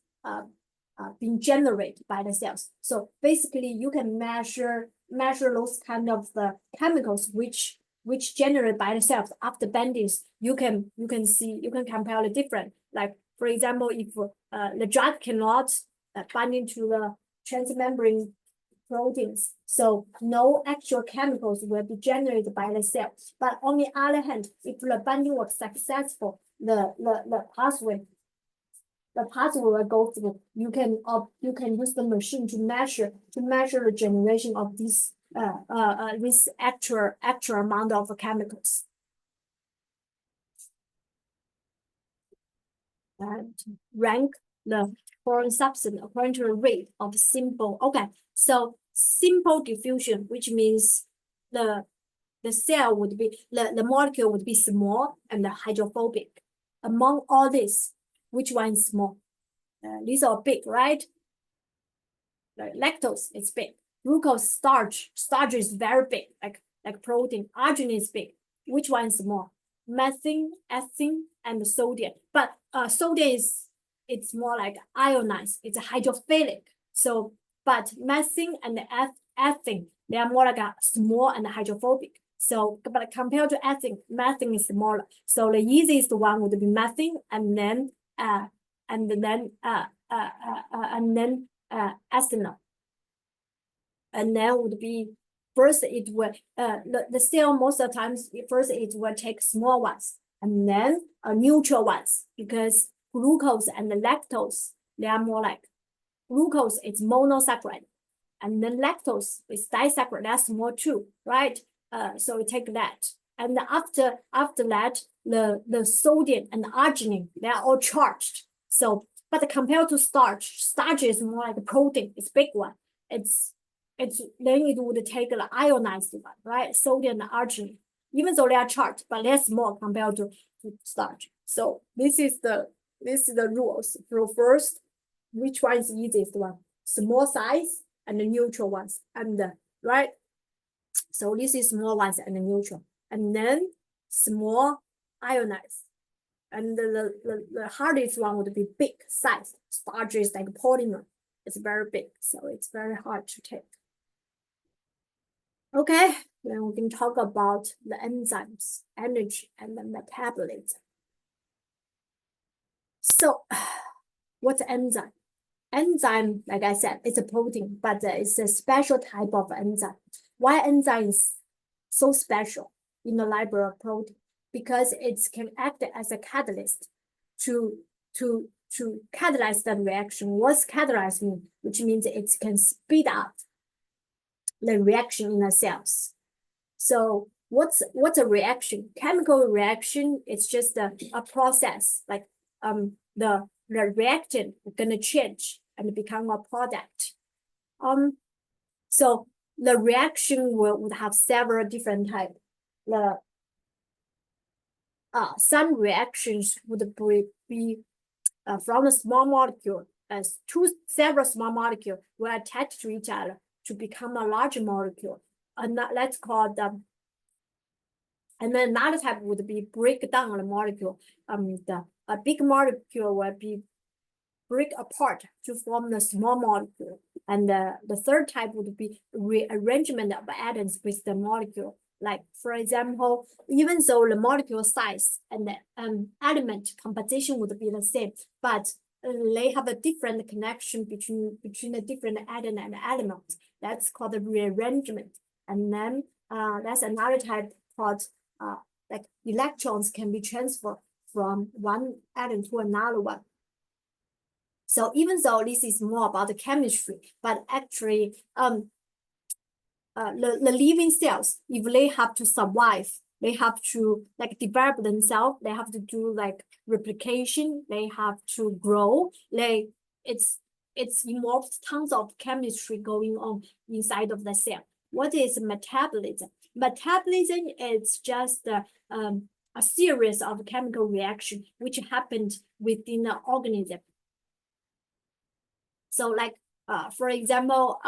being generated by the cells. So basically, you can measure those kind of the chemicals which generated by the cells after bindings. You can compare the different. Like for example, if the drug cannot bind into the transmembrane proteins, so no actual chemicals will be generated by the cell. But on the other hand, if the binding was successful, the pathway will go through. You can use the machine to measure the generation of this actual amount of chemicals. And rank the foreign substance according to the rate of simple. Okay, so simple diffusion, which means the cell would be the molecule would be small and hydrophobic. Among all this, which one is small? These are big, right? Lactose is big. Glucose, starch is very big, like protein. Arginine is big. Which one is small? Methane, ethane, and sodium. But sodium it's more like ionized. It's hydrophilic. So, but methane and ethane, they are more like a small and hydrophobic. So, but compared to ethane, methane is smaller. So the easiest one would be methane, and then ethanol. And then would be first it will the cell most of the times first it will take small ones and then neutral ones, because glucose and the lactose, they are more like glucose is monosaccharide and then lactose is disaccharide, that's small too, right? So we take that, and after that the sodium and the arginine, they are all charged. So but compared to starch is more like a protein, it's big one. It's then it would take the ionized one, right? Sodium and arginine, even though they are charged, but they're small compared to starch. So this is the rules. So first, which one is the easiest one? Small size and the neutral ones, and right. So this is small ones and the neutral, and then small ionized. And the hardest one would be big size. Starch is like polymer. It's very big, so it's very hard to take. Okay, then we can talk about the enzymes, energy, and the metabolism. So, what's enzyme? Enzyme, like I said, it's a protein, but it's a special type of enzyme. Why enzyme is so special in the library of protein? Because it can act as a catalyst to catalyze the reaction. What's catalyze mean? Which means it can speed up the reaction in the cells. So what's a reaction? Chemical reaction is just a process, like the reactant is gonna change and become a product. So the reaction would have several different types. Some reactions would be from a small molecule, as several small molecules will attach to each other to become a large molecule. And that's called and then another type would be break down the molecule. A big molecule will be break apart to form the small molecule. And the third type would be rearrangement of atoms with the molecule. Like, for example, even though the molecule size and the element composition would be the same, but they have a different connection between the different atom and element. That's called the rearrangement. And then that's another type called like electrons can be transferred from one atom to another one. So even though this is more about the chemistry, but actually the living cells, if they have to survive, they have to like develop themselves, they have to do like replication, they have to grow. It's involved tons of chemistry going on inside of the cell. What is metabolism? Metabolism is just a series of chemical reactions which happened within the organism. So like for example,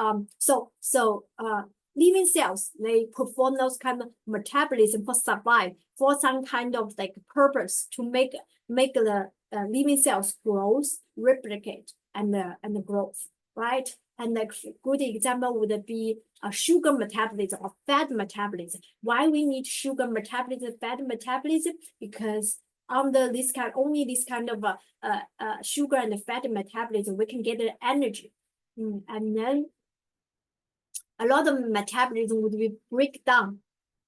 living cells, they perform those kind of metabolism for survive, for some kind of like purpose to make the living cells growth, replicate, and the growth, right? And a good example would be a sugar metabolism or fat metabolism. Why we need sugar metabolism, fat metabolism? Because under this kind, only this kind of sugar and fat metabolism, we can get the energy. And then a lot of metabolism would be breakdown,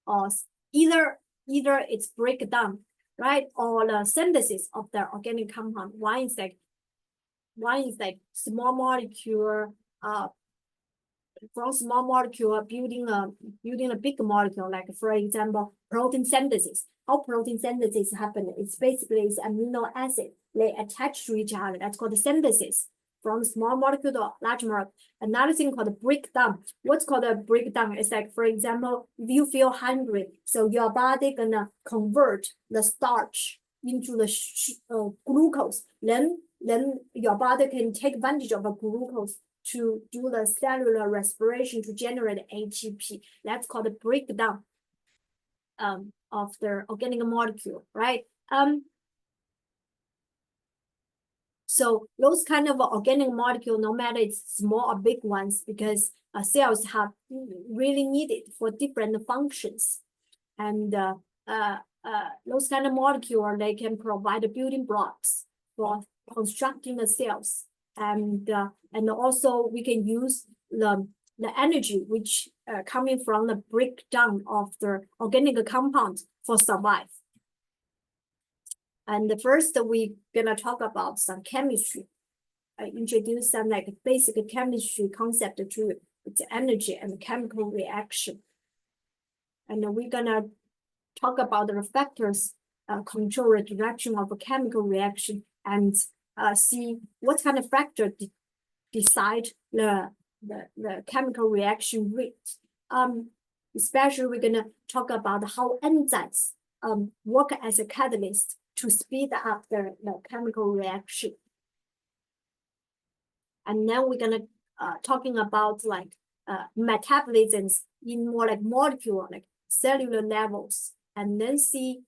or either it's breakdown, right, or the synthesis of the organic compound. One is like small molecule, from small molecule building a big molecule, like for example, protein synthesis. How protein synthesis happens? It's basically amino acid. They attach to each other. That's called synthesis. From small molecule to large molecule. Another thing called breakdown. What's called a breakdown is like, for example, if you feel hungry, so your body gonna convert the starch into the glucose. Then your body can take advantage of the glucose to do the cellular respiration to generate ATP. That's called a breakdown of the organic molecule, right? So those kind of organic molecule, no matter it's small or big ones, because cells have really needed for different functions. And those kind of molecule, they can provide the building blocks for constructing the cells. And also we can use the energy which coming from the breakdown of the organic compounds for survive. And first, we're gonna talk about some chemistry. I introduce some like basic chemistry concept to its energy and chemical reaction. And we're gonna talk about the factors control the direction of a chemical reaction, and see what kind of factor decide the chemical reaction rate. Especially we're gonna talk about how enzymes work as a catalyst to speed up the chemical reaction. And then we're gonna talking about like metabolisms in more like like cellular levels, and then see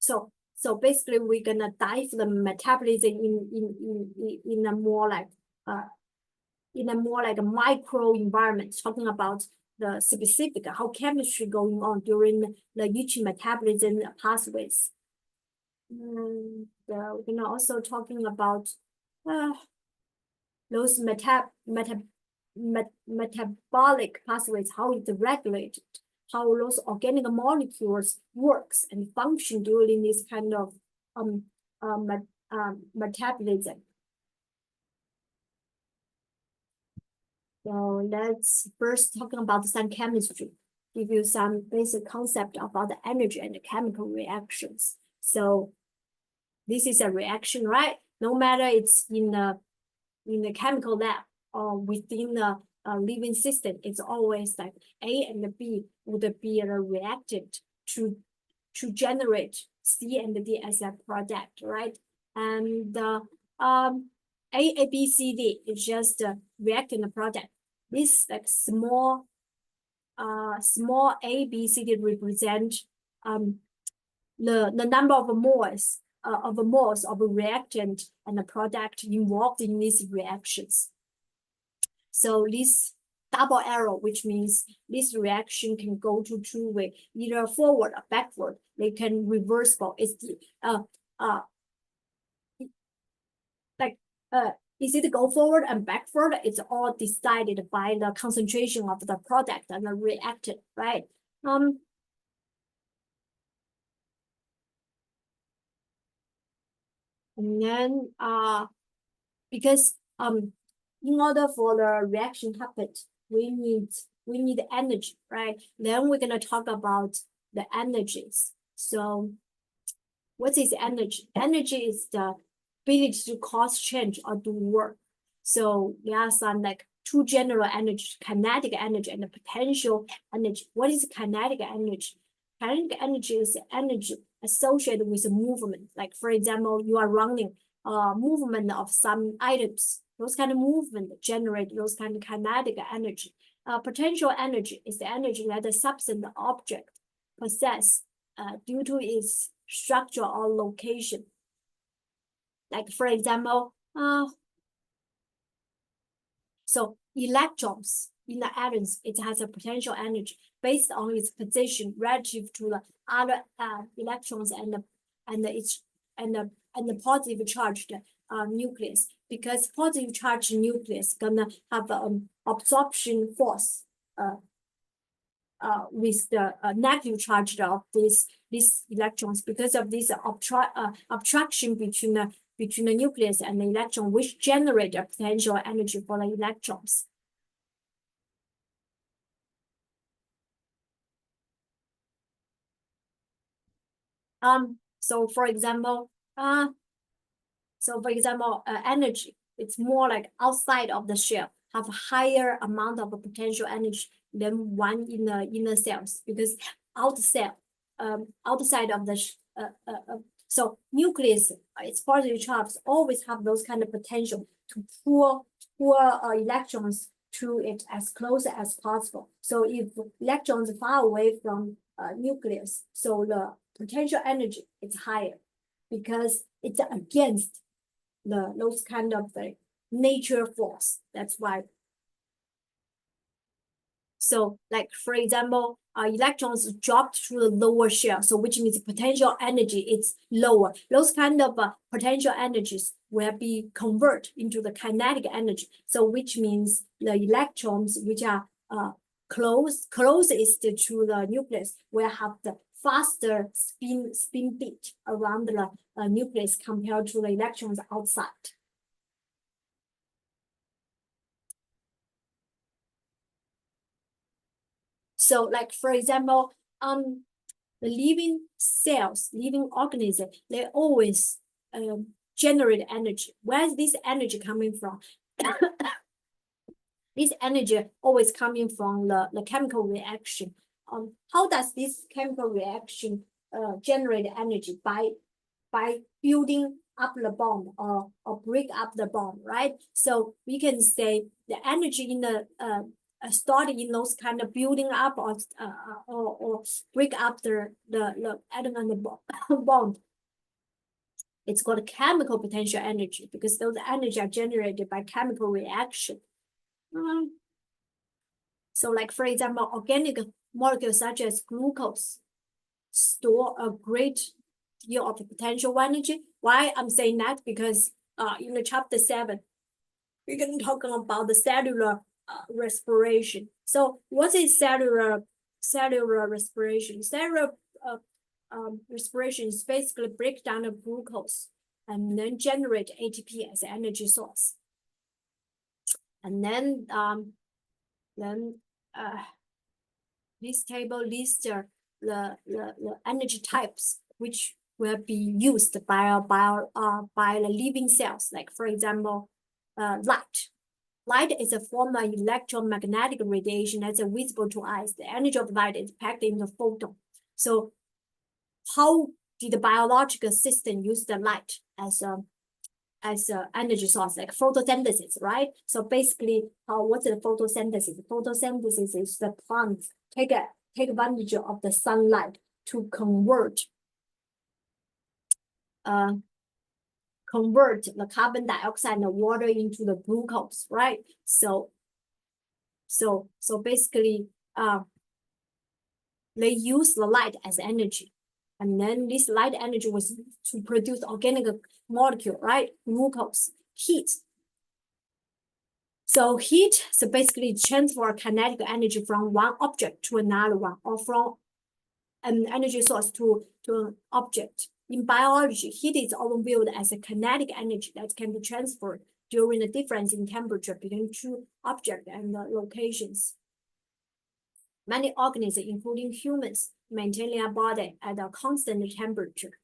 so basically we're gonna dive the metabolism in a more like a micro environment, talking about the specific how chemistry going on during the each metabolism pathways. And we're gonna also talking about those metabolic pathways, how it's regulated, how those organic molecules works and function during this kind of metabolism. So let's first talking about some chemistry, give you some basic concept about the energy and the chemical reactions. So this is a reaction, right? No matter it's in a in the chemical lab or within the living system, it's always like A and B would be a reactant to generate C and D as a product, right? And A, B, C, D is just a reactant product. This like small A, B, C, D represent the number of moles of a reactant and the product involved in these reactions. So this double arrow, which means this reaction can go to two way, either forward or backward. They can reversible. It's the is it go forward and backward? It's all decided by the concentration of the product and the reactant, right? And then because in order for the reaction to happen, we need energy, right? Then we're gonna talk about the energies. So what is energy? Energy is the ability to cause change or do work. So there are some like two general energy, kinetic energy and potential energy. What is kinetic energy? Kinetic energy is energy associated with a movement. Like for example, you are running movement of some items. Those kind of movement generate those kind of kinetic energy. Potential energy is the energy that the substance object possess due to its structure or location. Like for example, so electrons in the atoms, it has a potential energy based on its position relative to the other electrons and the positive charged nucleus. Because positive charged nucleus gonna have an absorption force with the negative charge of these electrons, because of this obstruction between the nucleus and the electron, which generate a potential energy for the electrons. So for example, energy, it's more like outside of the shell, have a higher amount of potential energy than one in the inner cells, because outside of the so nucleus, its positive charges always have those kind of potential to pull electrons to it as close as possible. So if electrons are far away from nucleus, so the potential energy is higher because it's against those kind of nature force. That's why. So like for example, electrons dropped to the lower shell, so which means potential energy is lower. Those kind of potential energies will be converted into the kinetic energy. So which means the electrons which are closest to the nucleus will have the faster spin beat around the nucleus compared to the electrons outside. So like for example, the living cells, living organisms, they always generate energy. Where is this energy coming from? This energy always coming from the chemical reaction. How does this chemical reaction generate energy? By building up the bond or break up the bond, right? So we can say the energy in the starting in those kind of building up or break up the atom and the bond. It's called chemical potential energy because those energy are generated by chemical reaction. So like for example, organic molecules such as glucose store a great deal of potential energy. Why I'm saying that? Because in the chapter 7, we're going to talk about the cellular respiration. So what is cellular respiration? Cellular respiration is basically break down the glucose and then generate ATP as an energy source. And then this table lists the energy types which will be used by the living cells. Like for example, light. Light is a form of electromagnetic radiation that's visible to eyes. The energy of light is packed in the photon. So how did the biological system use the light as a energy source, like photosynthesis, right? So basically, what's the photosynthesis? Photosynthesis is the plants take advantage of the sunlight to convert the carbon dioxide and the water into the glucose, right? So basically, they use the light as energy. And then this light energy was to produce organic molecule, right? Glucose, heat. So heat, so basically transfer kinetic energy from one object to another one, or from an energy source to an object. In biology, heat is often viewed as a kinetic energy that can be transferred during the difference in temperature between two objects and locations. Many organisms, including humans, maintain their body at a constant temperature.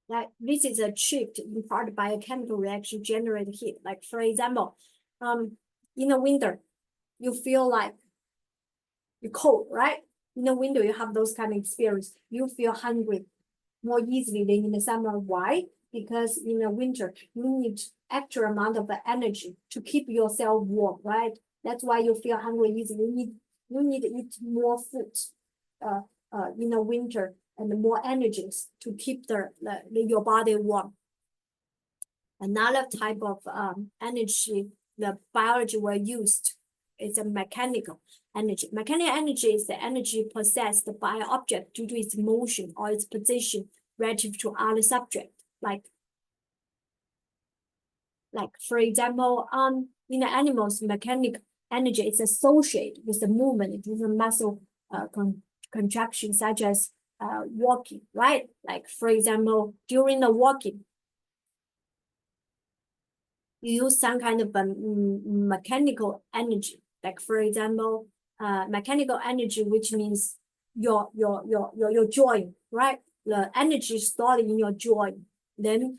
Like this is achieved in part by a chemical reaction generate heat. Like for example, in the winter, you feel like you're cold, right? In the winter, you have those kind of experience. You feel hungry more easily than in the summer. Why? Because in the winter, you need extra amount of energy to keep yourself warm, right? That's why you feel hungry easily. You need to eat more food in the winter and more energies to keep your body warm. Another type of energy the biology were used is a mechanical energy. Mechanical energy is the energy possessed by an object due to its motion or its position relative to other subject. Like for example, in the animals, mechanical energy is associated with the movement, with the muscle contraction, such as walking, right? Like for example, during the walking, you use some kind of mechanical energy. Like for example, mechanical energy, which means your joint, right? The energy stored in your joint. Then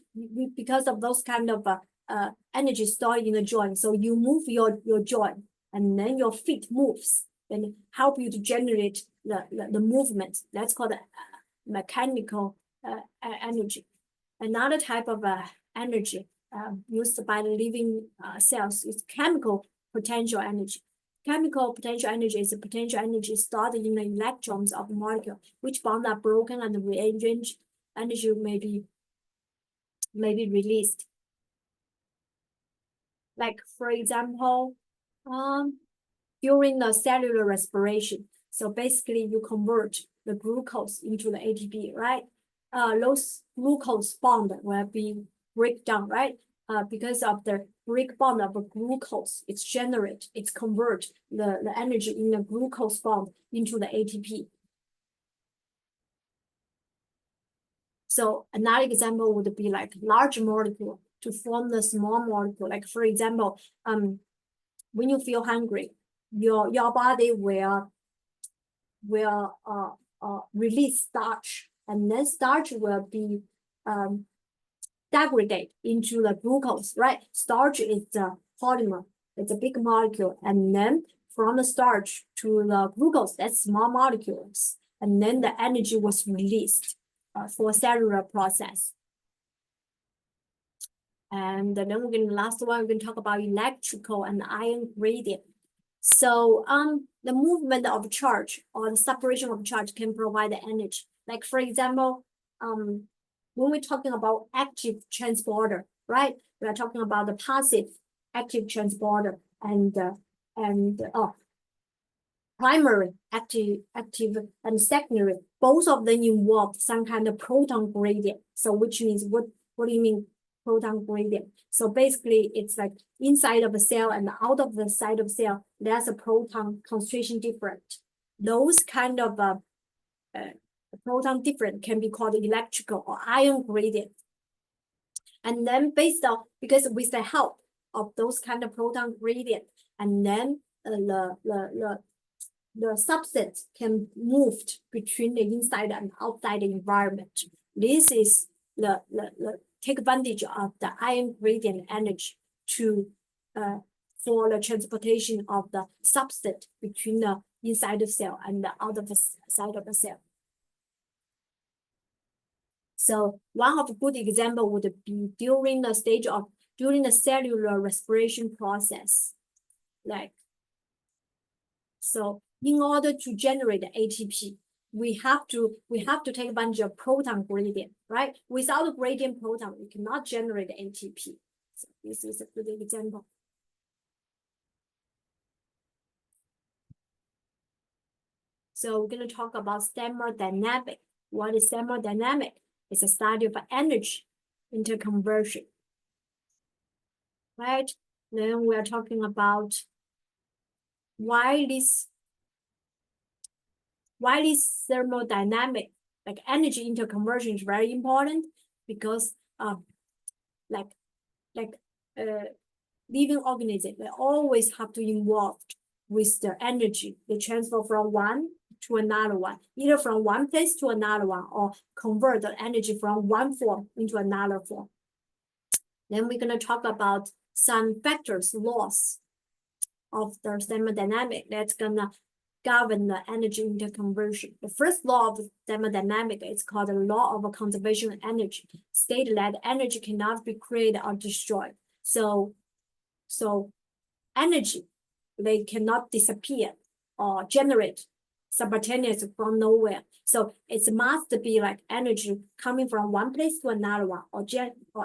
because of those kind of energy stored in the joint, so you move your joint, and then your feet moves and help you to generate the movement. That's called mechanical energy. Another type of energy used by the living cells is chemical potential energy. Chemical potential energy is a potential energy stored in the electrons of a molecule, which bonds are broken and rearranged. Energy may be released. Like for example, during the cellular respiration. So basically, you convert the glucose into the ATP, right? Those glucose bond will be break down, right? Because of the break bond of the glucose, it's convert the energy in the glucose bond into the ATP. So another example would be like large molecule to form the small molecule. Like for example, when you feel hungry, your body will release starch, and then starch will be degraded into the glucose, right? Starch is a polymer, it's a big molecule, and then from the starch to the glucose, that's small molecules, and then the energy was released for cellular process. And then we're going to last one, we're going to talk about electrical and ion gradient. So the movement of charge or the separation of charge can provide the energy. Like for example, when we're talking about active transporter, right? We are talking about the passive active transporter and primary active and secondary. Both of them involve some kind of proton gradient. So which means what do you mean proton gradient? So basically, it's like inside of a cell and out of the side of cell, there's a proton concentration difference. Those kind of proton difference can be called electrical or ion gradient. And then because with the help of those kind of proton gradient, and then the substance can move between the inside and outside environment. This is take advantage of the ion gradient energy to for the transportation of the substance between the inside of cell and the outside of the cell. So one of the good example would be during the cellular respiration process. So in order to generate ATP, we have to take advantage of proton gradient, right? Without a gradient proton, we cannot generate ATP. So this is a good example. So we're going to talk about thermodynamic. What is thermodynamic? It's a study of energy interconversion, right? Then we're talking about why this thermodynamic, like energy interconversion, is very important, because living organisms, they always have to involve with the energy. They transfer from one to another one, either from one place to another one, or convert the energy from one form into another form. Then we're going to talk about some factors, laws of the thermodynamic that's going to govern the energy interconversion. The first law of thermodynamic is called the law of conservation of energy, stated that energy cannot be created or destroyed. So energy, they cannot disappear or generate simultaneously from nowhere. So it must be like energy coming from one place to another one, or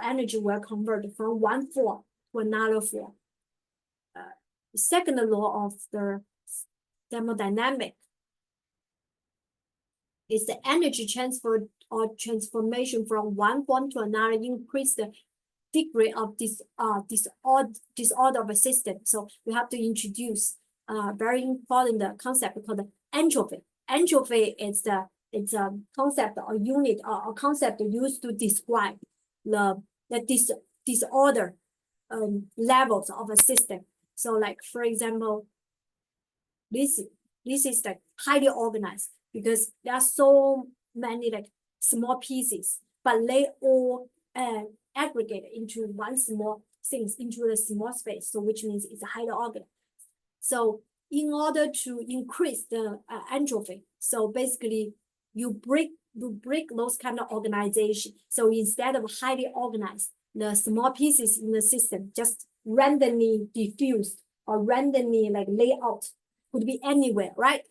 energy will convert from one form to another form. The second law of the thermodynamic is the energy transfer or transformation from one form to another increase the degree of disorder of a system. So we have to introduce a very important concept called entropy. Entropy is it's a concept or unit or a concept used to describe the disorder levels of a system. So like, for example, this is like highly organized, because there are so many like small pieces, but they all aggregate into one small things, into a small space. So which means it's highly organized. So in order to increase the entropy, so basically you break those kind of organization. So instead of highly organized, the small pieces in the system just randomly diffused or randomly like layout, could be anywhere, right?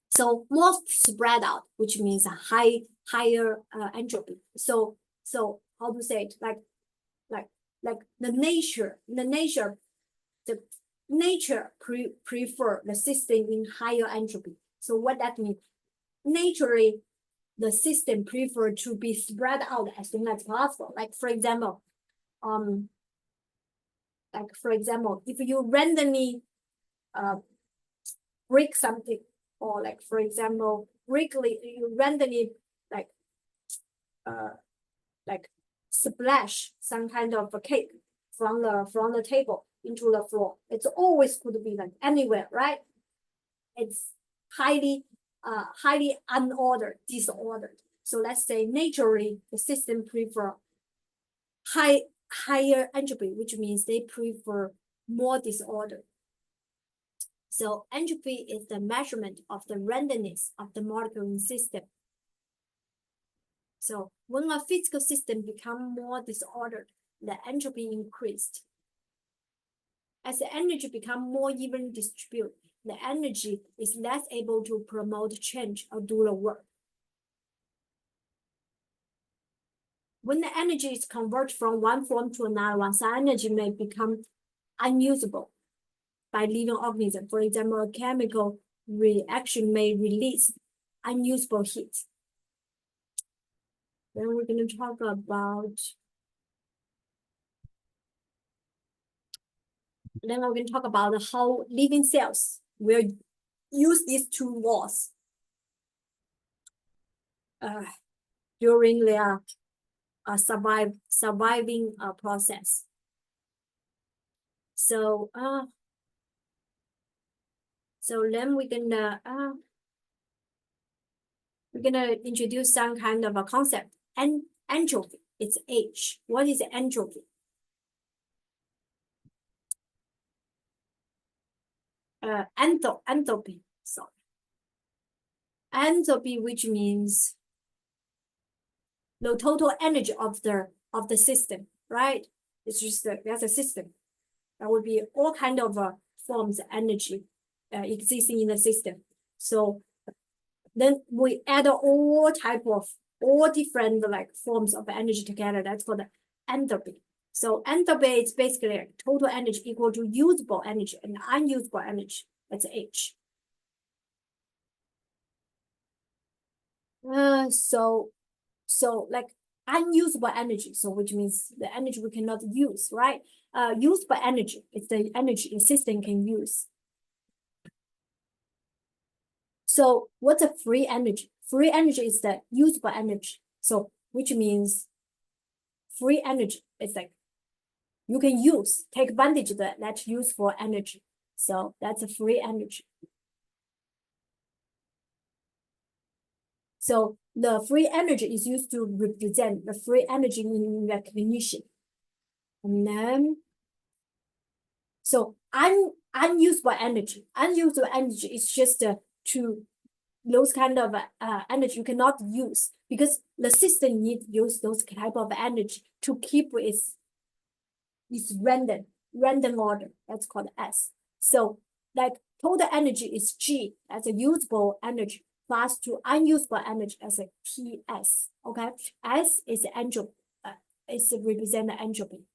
So more spread out, which means a higher entropy. So how to say it? Like the nature prefer the system in higher entropy. So what that means? Naturally, the system prefer to be spread out as soon as possible. Like for example, if you randomly break something, or like for example, you randomly like splash some kind of a cake from the table into the floor. It's always could be like anywhere, right? It's highly unordered, disordered. So let's say naturally the system prefer higher entropy, which means they prefer more disorder. So entropy is the measurement of the randomness of the molecule in system. So when a physical system becomes more disordered, the entropy increased. As the energy becomes more evenly distributed, the energy is less able to promote change or do the work. When the energy is converted from one form to another one, some energy may become unusable by living organisms. For example, a chemical reaction may release unusable heat. Then we're going to talk about how living cells will use these two laws during their surviving process. So then we're gonna introduce some kind of a concept, and entropy. It's H. What is entropy? Entropy. Sorry. Entropy, which means the total energy of the system, right? It's just there's a system. There will be all kind of forms of energy existing in the system. So then we add all different like forms of energy together. That's called entropy. So entropy is basically total energy equal to usable energy and unusable energy. That's H. So like unusable energy, so which means the energy we cannot use, right? Usable energy is the energy the system can use. So what's a free energy? Free energy is the usable energy. So which means free energy is like you can take advantage of that useful energy. So that's a free energy. So the free energy is used to represent the free energy in recognition. And then, so unusable energy. Unusable energy is just to those kind of energy you cannot use because the system needs to use those type of energy to keep its random order. That's called S. So like total energy is G as a usable energy plus to unusable energy as a TS. Okay, S is entropy. It's represent the entropy.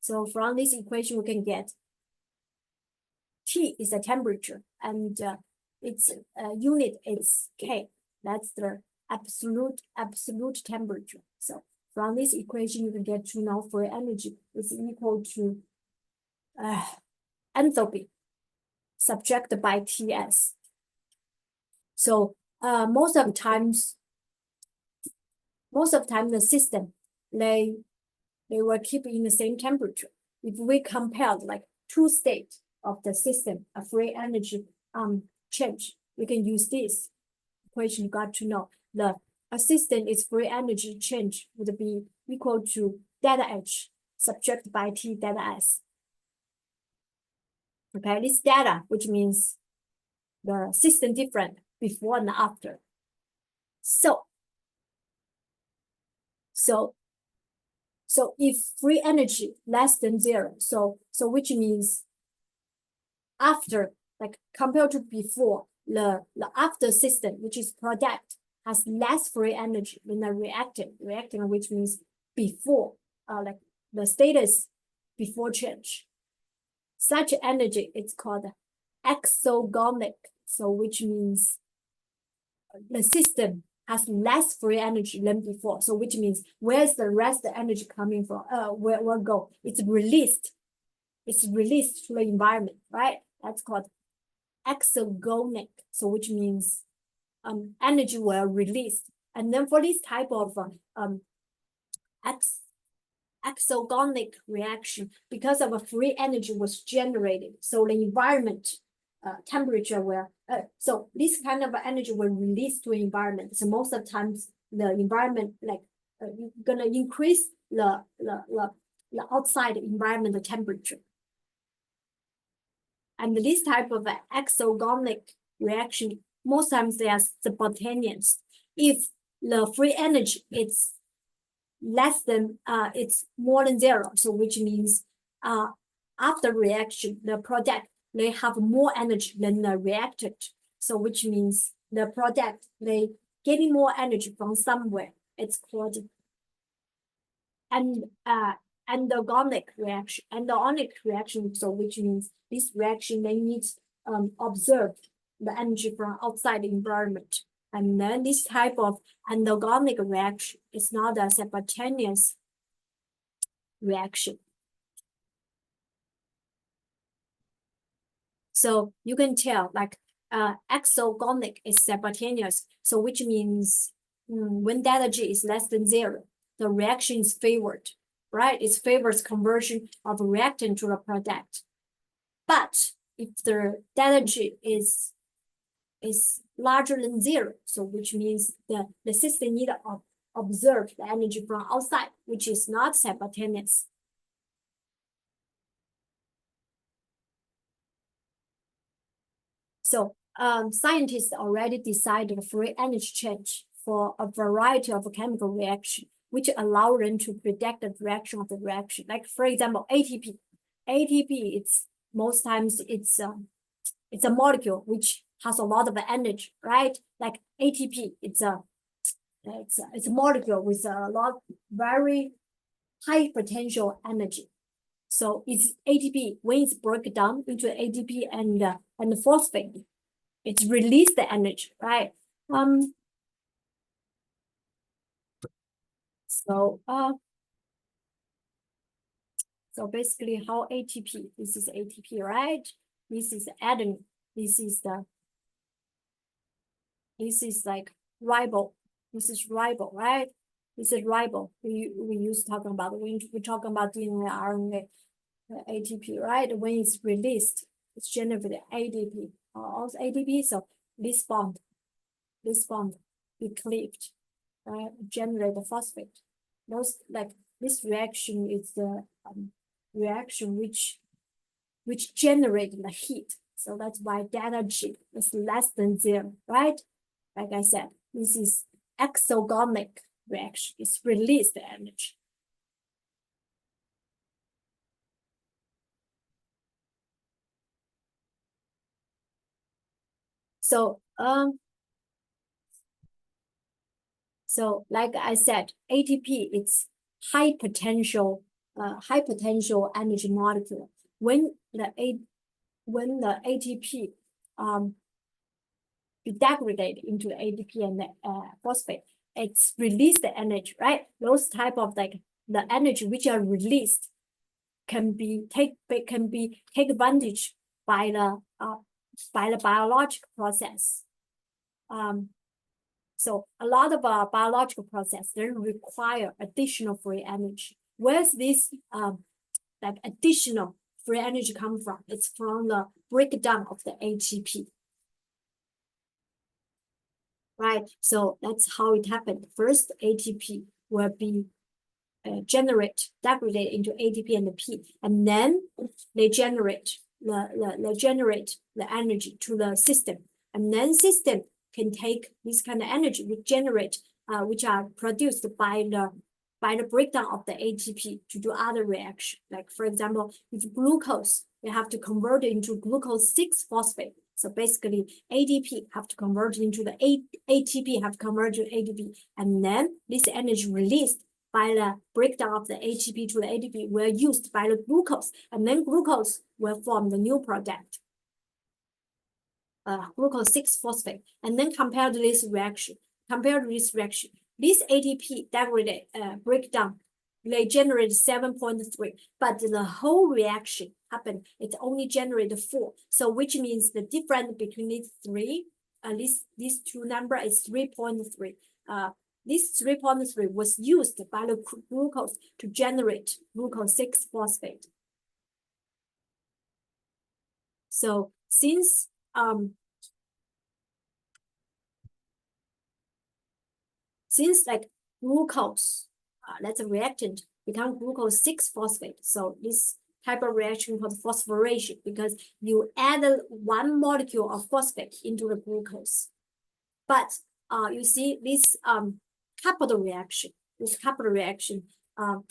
So from this equation we can get T is the temperature and its unit is K. That's the absolute temperature. So from this equation, you can get to know free energy is equal to enthalpy subtracted by Ts. So most of the time the system they will keep in the same temperature. If we compare like two states of the system, a free energy change, we can use this equation. You got to know the system is free energy change would be equal to delta H subtracted by T delta S. Okay, this data, which means the system different before and after. So if free energy less than 0, so which means after, like compared to before, the after system, which is product, has less free energy than the reactant, which means before, like the status before change. Such energy is called exogonic, so which means the system has less free energy than before. So which means where's the rest of the energy coming from? Where will go? It's released to the environment, right? That's called exogonic. So which means energy will release. And then for this type of exogonic reaction, because of a free energy was generated, so the environment temperature will so this kind of energy will release to the environment. So most of the times the environment like gonna increase the outside environment temperature. And this type of exogonic reaction, most times they are spontaneous. If the free energy it's less than it's more than 0, so which means after reaction the product they have more energy than the reactant, so which means the product they getting more energy from somewhere. It's called endogonic reaction, so which means this reaction they need observe the energy from outside the environment. And then this type of endogonic reaction is not a spontaneous reaction. So you can tell like exogonic is spontaneous, so which means when delta G is less than 0, the reaction is favored, right? It favors conversion of a reactant to a product. But if the delta G is larger than 0, so which means the system need observe the energy from outside, which is not simultaneous. So scientists already decided the free energy change for a variety of chemical reaction, which allow them to predict the direction of the reaction. Like for example, ATP. ATP, it's most times it's a molecule which has a lot of energy, right? Like ATP, it's a molecule with a lot very high potential energy. So it's ATP. When it's broken down into ATP and phosphate, it's release the energy, right? So basically how ATP, this is ATP, right? This is adenine. This is like ribose. This is ribose, right? This is ribose. We used talking about when we talking about DNA, RNA, ATP, right? When it's released, it's generated ADP, also ATP. So this bond be cleaved, right? Generate the phosphate. Those like this reaction is the reaction which generate the heat. So that's why delta G is less than 0, right? Like I said, this is exogonic reaction. It's released energy. So like I said, ATP it's high potential energy molecule. When the ATP be degraded into the ADP and the phosphate, it's release the energy, right? Those type of like the energy which are released can be take advantage by the biological process. So a lot of biological process they require additional free energy. Where's this like additional free energy come from? It's from the breakdown of the ATP. Right, so that's how it happened. First, ATP will be degraded into ATP and the P, and then they generate the energy to the system, and then system can take this kind of energy which are produced by the breakdown of the ATP to do other reaction. Like for example, with glucose, they have to convert it into glucose 6-phosphate. So basically, ADP have to convert into the ATP have to convert to ADP, and then this energy released by the breakdown of the ATP to the ADP were used by the glucose, and then glucose will form the new product, glucose 6-phosphate. And then compared to this reaction, this ATP degraded breakdown, they generated 7.3, but the whole reaction happened, it only generated 4. So which means the difference between these three, these two number is 3.3. This 3.3 was used by the glucose to generate glucose 6-phosphate. So since like glucose, that's a reactant, become glucose 6-phosphate. So this type of reaction called phosphorylation, because you add one molecule of phosphate into the glucose. But you see this capital reaction, and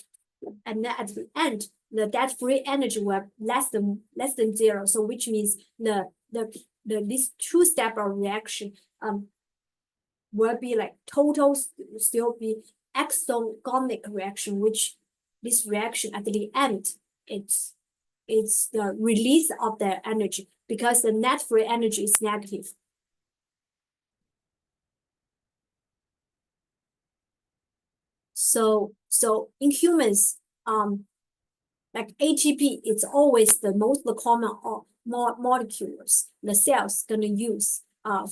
then at the end, the net free energy will less than 0. So which means this two-step of reaction will be like total still be exogonic reaction, which this reaction at the end it's the release of the energy because the net free energy is negative. So in humans, like ATP, it's always the most common molecules the cells gonna use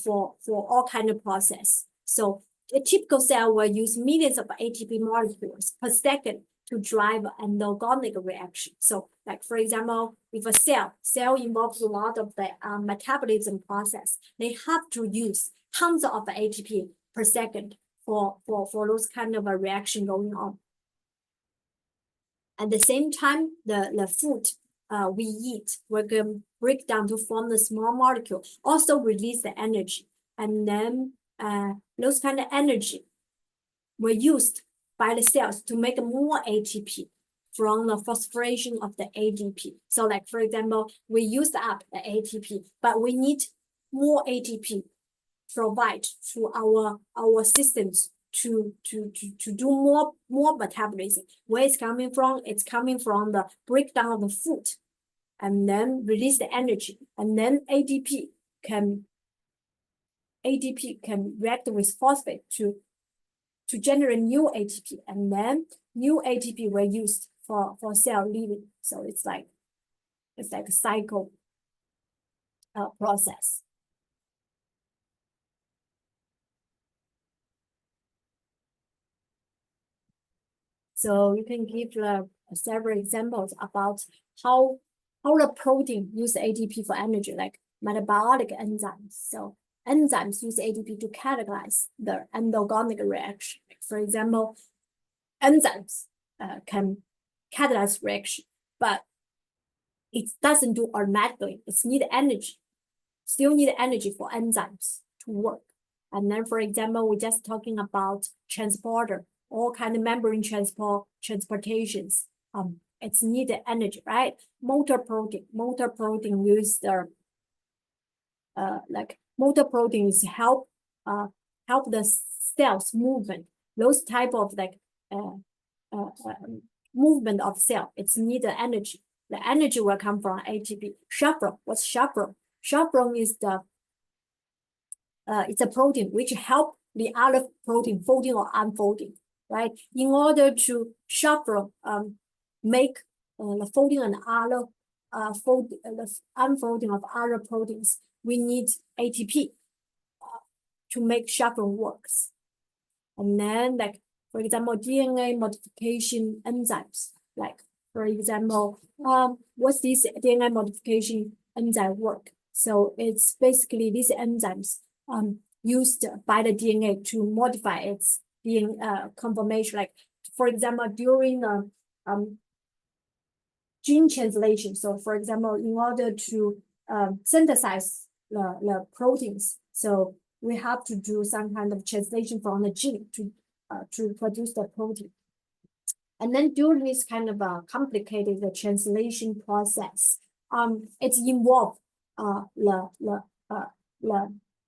for all kind of process. So a typical cell will use millions of ATP molecules per second to drive an organic reaction. So like for example, if a cell involves a lot of the metabolism process, they have to use tons of ATP per second for those kind of a reaction going on. At the same time, the food we eat will break down to form the small molecule, also release the energy. And then those kind of energy were used by the cells to make more ATP from the phosphorylation of the ADP. So like, for example, we used up the ATP, but we need more ATP provide to our systems to do more metabolism. Where it's coming from? It's coming from the breakdown of the food, and then release the energy, and then ADP can react with phosphate to generate new ATP, and then new ATP were used for cell living. So it's like a cycle process. So you can give several examples about how the protein use ATP for energy, like metabolic enzymes. So enzymes use ATP to catalyze the endogonic reaction. For example, enzymes can catalyze reaction, but it doesn't do automatically. It's need energy. Still need energy for enzymes to work. And then, for example, we're just talking about transporter, all kind of membrane transportations. It's needed energy, right? Motor protein use the motor proteins help the cells movement. Those type of movement of cell, it's needed energy. The energy will come from ATP. Chaperone, what's chaperone? Chaperone is it's a protein which help the other protein folding or unfolding, right? In order to chaperone make the folding and other the unfolding of other proteins, we need ATP to make chaperone works. And then, like, for example, DNA modification enzymes, like, for example, what's this DNA modification enzyme work? So it's basically these enzymes used by the DNA to modify its DNA conformation. Like, for example, during the gene translation. So, for example, in order to synthesize the proteins, so we have to do some kind of translation from the gene to produce the protein. And then during this kind of complicated translation process, it's involved a lot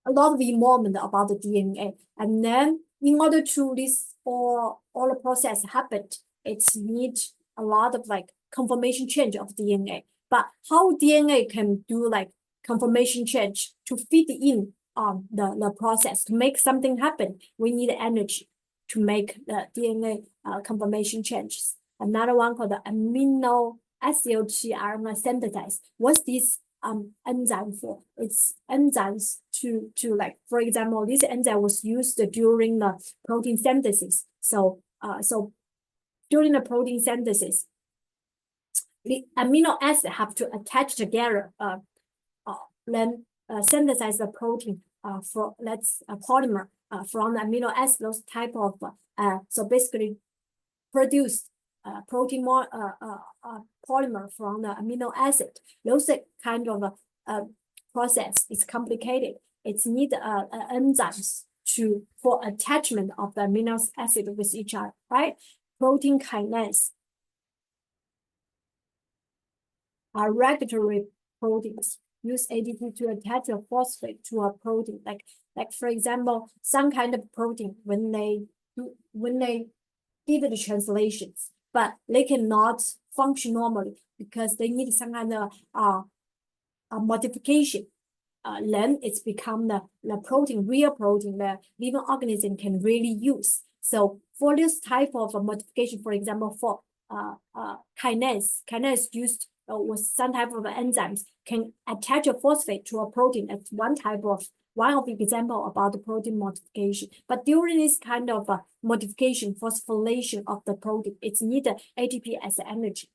of involvement about the DNA. And then in order to this all the process happened, it's need a lot of like conformation change of DNA. But how DNA can do like conformation change to fit in the process to make something happen, we need energy to make the DNA conformation changes. Another one called the amino acid RNA synthase. What's this enzyme for? It's enzymes to like, for example, this enzyme was used during the protein synthesis. So during the protein synthesis, the amino acid have to attach together, then synthesize the protein for polymer from the amino acid, those type of so basically produce protein polymer from the amino acid. Those kind of process is complicated. It's need enzymes for attachment of the amino acid with each other, right? Protein kinase are regulatory proteins. Use ADP to attach a phosphate to a protein. Like for example, some kind of protein when they did the translations, but they cannot function normally because they need some kind of modification. Then it's become the protein, real protein that living organism can really use. So for this type of modification, for example, for kinase used with some type of enzymes can attach a phosphate to a protein. That's one of the example about the protein modification. But during this kind of modification, phosphorylation of the protein, it's needed ATP as energy.